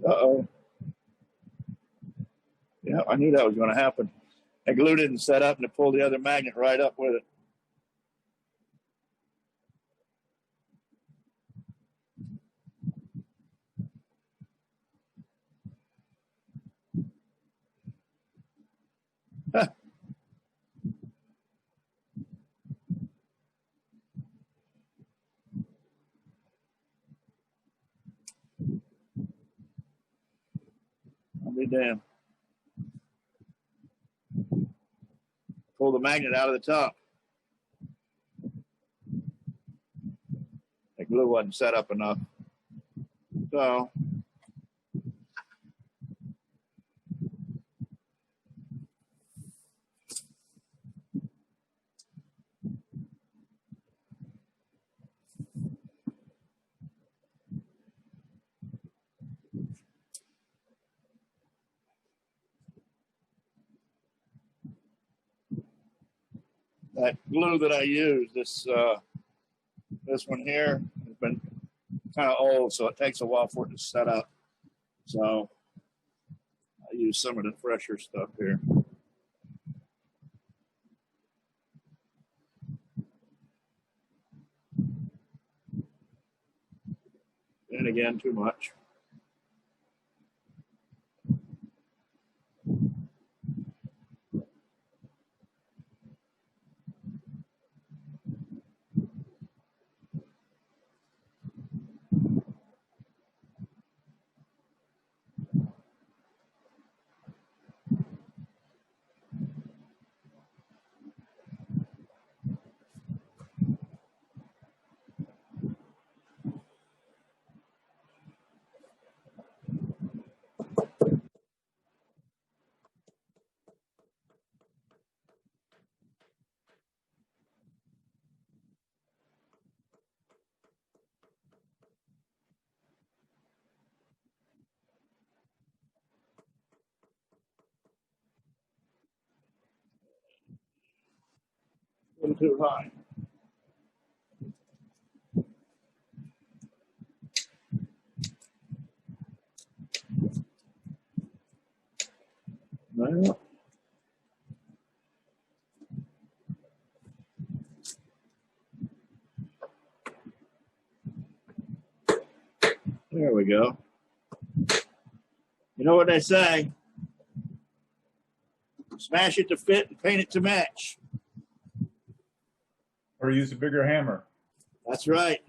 Speaker 1: Uh-oh. Yeah, I knew that was going to happen. That glue didn't set up and it pulled the other magnet right up with it. Huh. I'll be damned. Pull the magnet out of the top. The glue wasn't set up enough. So that glue that I use, this one here, has been kind of old, so it takes a while for it to set up. So I use some of the fresher stuff here. And again, too much. A little too high. Well, there we go. You know what they say? Smash it to fit and paint it to match.
Speaker 2: Or use a bigger hammer.
Speaker 1: That's right.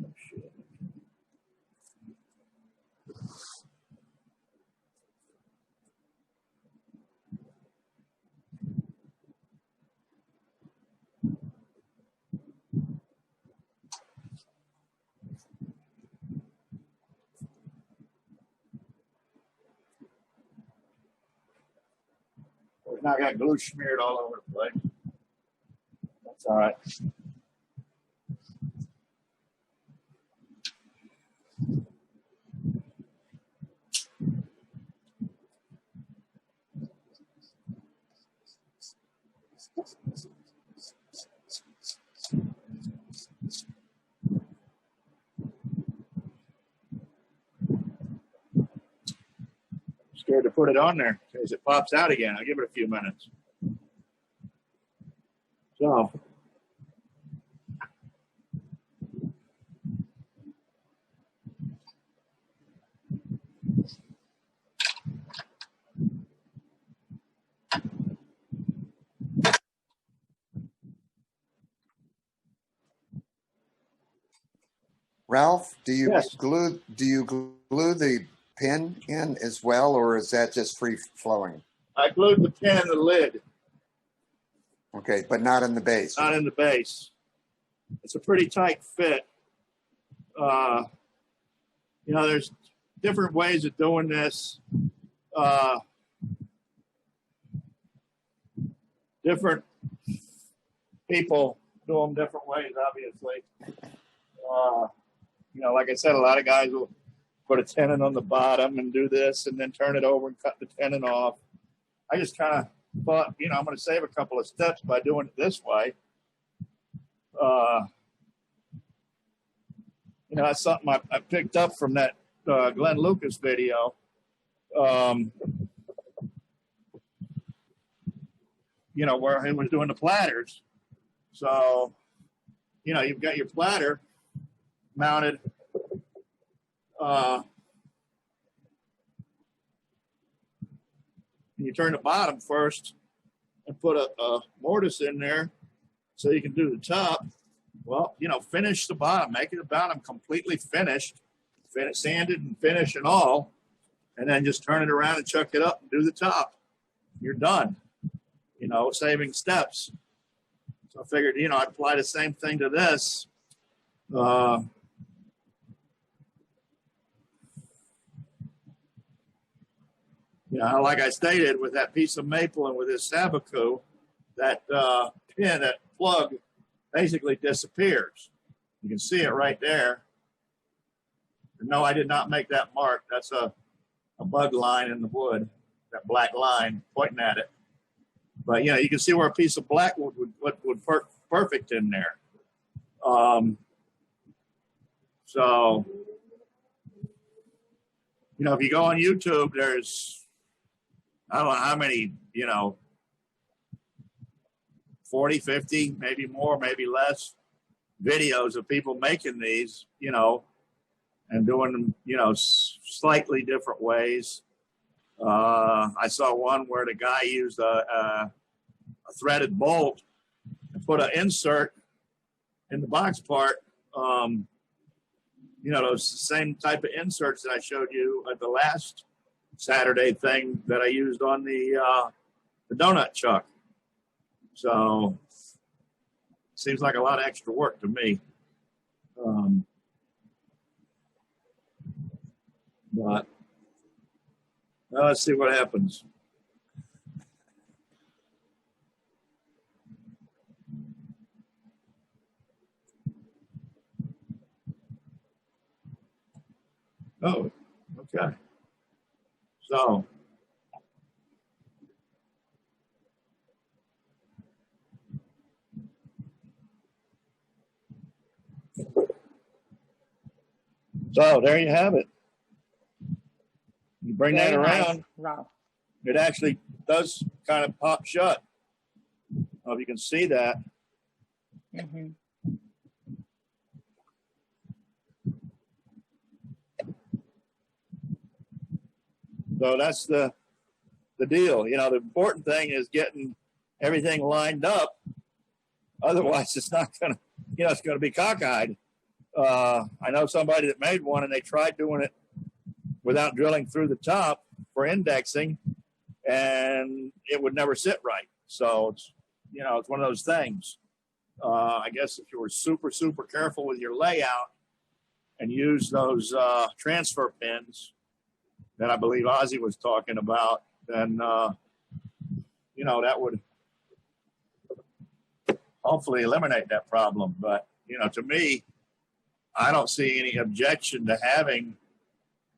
Speaker 1: Oh, shit. Now I got glue smeared all over the place. That's all right. Scared to put it on there because it pops out again. I'll give it a few minutes. So,
Speaker 6: Ralph, do you
Speaker 1: Yes.
Speaker 6: glue the pin in as well, or is that just free flowing?
Speaker 1: I glued the pin in the lid,
Speaker 6: Okay, but not in the base.
Speaker 1: not in the base. It's a pretty tight fit. You know, there's different ways of doing this. Different people do them different ways, obviously. You know, like I said, a lot of guys will put a tenon on the bottom and do this and then turn it over and cut the tenon off. I just kind of thought, you know, I'm going to save a couple of steps by doing it this way. You know, that's something I picked up from that Glenn Lucas video. You know, where he was doing the platters. So, you know, you've got your platter mounted. You turn the bottom first and put a mortise in there so you can do the top. Well, you know, finish the bottom, make the bottom completely finished, sanded and finished and all, and then just turn it around and chuck it up and do the top. You're done, you know, saving steps. So I figured, you know, I'd apply the same thing to this. You know, like I stated, with that piece of maple and with this Sabaku, that pin, that plug, basically disappears. You can see it right there. And no, I did not make that mark. That's a bug line in the wood, that black line pointing at it. But, you know, you can see where a piece of black wood would perfect in there. So, you know, if you go on YouTube, there's, I don't know how many, you know, 40, 50, maybe more, maybe less videos of people making these, you know, and doing them, you know, slightly different ways. I saw one where the guy used a threaded bolt and put an insert in the box part. You know, those same type of inserts that I showed you at the last Saturday thing that I used on the donut chuck. So seems like a lot of extra work to me. But well, let's see what happens. Oh, Okay. So. So there you have it. You bring
Speaker 5: Very
Speaker 1: that
Speaker 5: nice,
Speaker 1: around,
Speaker 5: Ralph.
Speaker 1: it actually does kind of pop shut. I don't know if you can see that.
Speaker 5: Hmm.
Speaker 1: So that's the deal. You know, the important thing is getting everything lined up. Otherwise, it's not going to, you know, it's going to be cockeyed. I know somebody that made one and they tried doing it without drilling through the top for indexing, and it would never sit right. So it's, you know, it's one of those things. I guess if you were super, super careful with your layout and use those transfer pins that I believe Ozzy was talking about, then, you know, that would hopefully eliminate that problem. But, you know, to me, I don't see any objection to having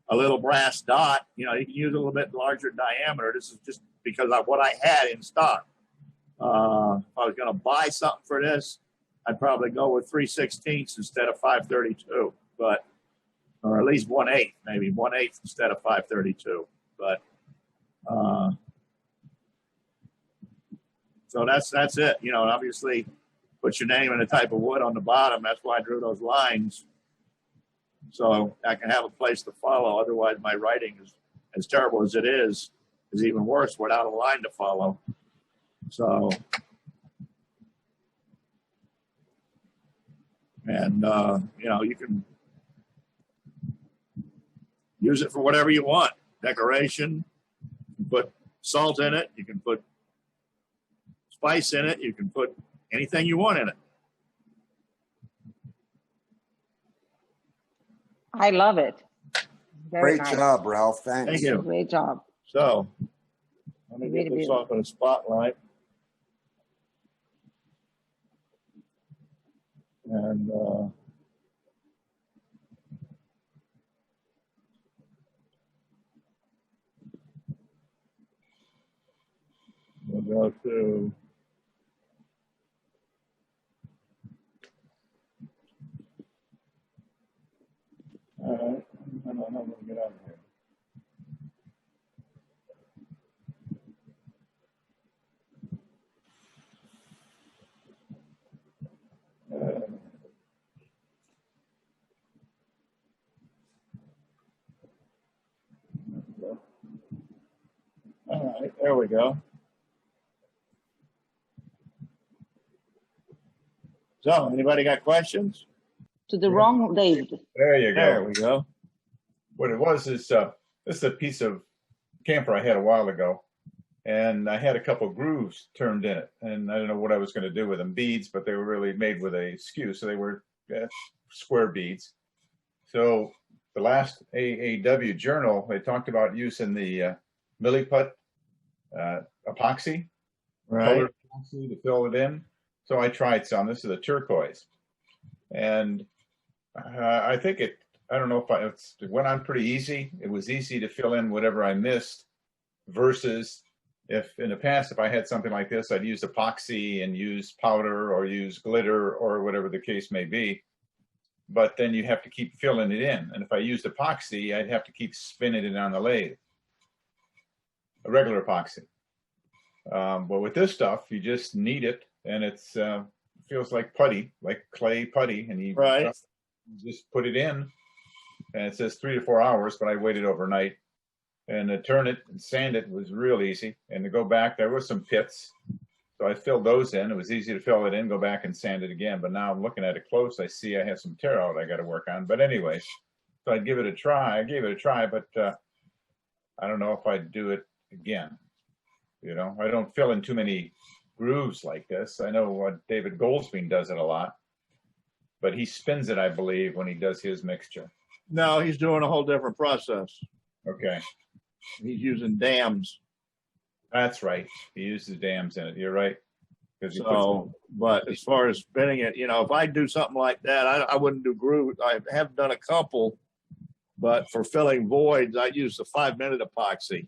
Speaker 1: a little brass dot. You know, you can use a little bit larger diameter. This is just because of what I had in stock. If I was going to buy something for this, I'd probably go with 3/16 instead of 532, but, or at least 1/8, maybe 1/8 instead of 532. But, so that's it. You know, obviously put your name and the type of wood on the bottom. That's why I drew those lines. So I can have a place to follow. Otherwise, my writing is as terrible as it is even worse without a line to follow. So, and, you know, you can use it for whatever you want. Decoration, you can put salt in it. You can put spice in it. You can put anything you want in it.
Speaker 5: I love it. Very
Speaker 6: Great
Speaker 5: nice.
Speaker 6: job, Ralph. Thanks.
Speaker 1: Thank you.
Speaker 5: Great job.
Speaker 1: So, let me
Speaker 5: Really
Speaker 1: get this
Speaker 5: beautiful.
Speaker 1: off in a spotlight. And we'll go to all right. I don't know how to get out of here. All right, there we go. So, anybody got questions?
Speaker 5: To the wrong David.
Speaker 2: There you
Speaker 1: There
Speaker 2: go.
Speaker 1: we go.
Speaker 2: What it was is this is a piece of camphor I had a while ago, and I had a couple grooves turned in it, and I don't know what I was going to do with them. Beads, but they were really made with a skew, so they were square beads. So the last AAW journal, they talked about using the Milliput epoxy,
Speaker 1: Right.
Speaker 2: colored epoxy to fill it in. So I tried some. This is a turquoise, and I think it. I don't know if it went on pretty easy. It was easy to fill in whatever I missed, versus if in the past, if I had something like this, I'd use epoxy and use powder or use glitter or whatever the case may be. But then you have to keep filling it in. And if I used epoxy, I'd have to keep spinning it on the lathe, a regular epoxy. But with this stuff, you just knead it, and it's feels like putty, like clay putty, and you
Speaker 1: Right.
Speaker 2: just put it in. And it says 3 to 4 hours, but I waited overnight. And to turn it and sand it was real easy. And to go back, there were some pits. So I filled those in. It was easy to fill it in, go back and sand it again. But now I'm looking at it close, I see I have some tear out I got to work on. But anyway, so I'd give it a try. I gave it a try, but I don't know if I'd do it again. You know, I don't fill in too many grooves like this. I know David Goldsbein does it a lot, but he spins it, I believe, when he does his mixture.
Speaker 1: No, he's doing a whole different process.
Speaker 2: Okay,
Speaker 1: He's using dams.
Speaker 2: that's right. He uses dams in it. You're right. Because
Speaker 1: So, but as far as spinning it, you know, if I do something like that, I wouldn't do groove. I have done a couple, But for filling voids, I use the 5-minute epoxy,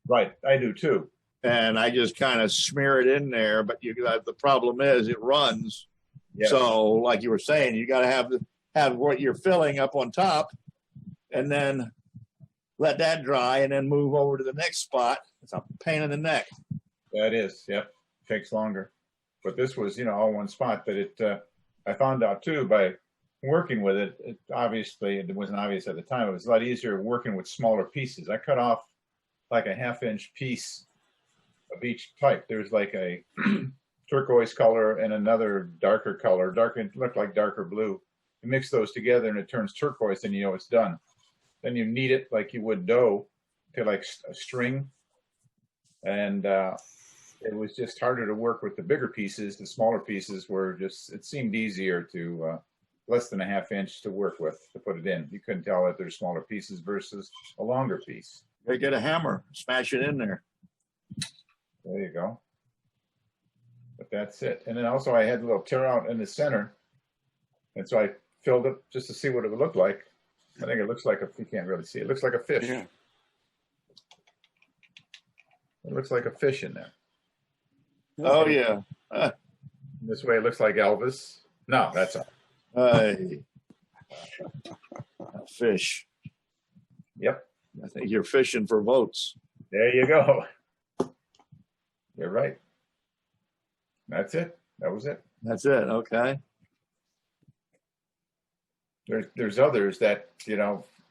Speaker 2: Right. I do too.
Speaker 1: and I just kind of smear it in there. But the problem is it runs.
Speaker 2: Yes.
Speaker 1: So, like you were saying, you got to have what you're filling up on top, and then let that dry, and then move over to the next spot. It's a pain in the neck.
Speaker 2: That is, yep. Takes longer. But this was, all one spot. But I found out too by working with it. Obviously, it wasn't obvious at the time. It was a lot easier working with smaller pieces. I cut off like a 1/2-inch piece of each type. There's like a turquoise color and another darker color. It looked like darker blue. You mix those together and it turns turquoise, and it's done. Then you knead it like you would dough to like a string. And it was just harder to work with the bigger pieces. The smaller pieces it seemed easier to less than a 1/2 inch to work with, to put it in. You couldn't tell that there's smaller pieces versus a longer piece.
Speaker 1: They get a hammer, smash it in there.
Speaker 2: There you go. But that's it. And then also I had a little tear out in the center. And so I filled it just to see what it would look like. I think it looks like you can't really see. It looks like a fish.
Speaker 4: Yeah.
Speaker 2: It looks like a fish in there.
Speaker 1: Oh yeah.
Speaker 2: This way it looks like Elvis. No, that's all.
Speaker 1: Hey. Fish.
Speaker 2: Yep.
Speaker 1: I think you're fishing for votes.
Speaker 2: There you go. You're right. That's it. That was it.
Speaker 1: That's it. Okay.
Speaker 2: There's others that,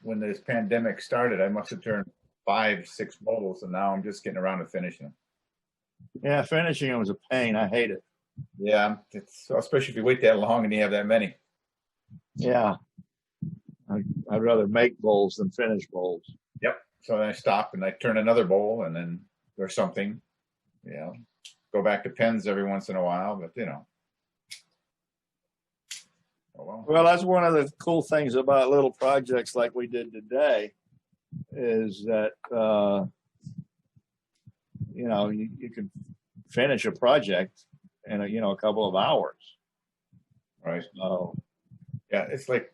Speaker 2: when this pandemic started, I must have turned 5-6 bowls, and now I'm just getting around to finishing them.
Speaker 1: Yeah, finishing them was a pain. I hate it.
Speaker 2: Yeah, especially if you wait that long and you have that many.
Speaker 1: Yeah. I'd rather make bowls than finish bowls.
Speaker 2: Yep. So then I stop and I turn another bowl, and then there's something, go back to pens every once in a while, but oh,
Speaker 1: Well, that's one of the cool things about little projects like we did today, is that you can finish a project in a couple of hours.
Speaker 2: right.
Speaker 1: So
Speaker 2: Yeah, it's like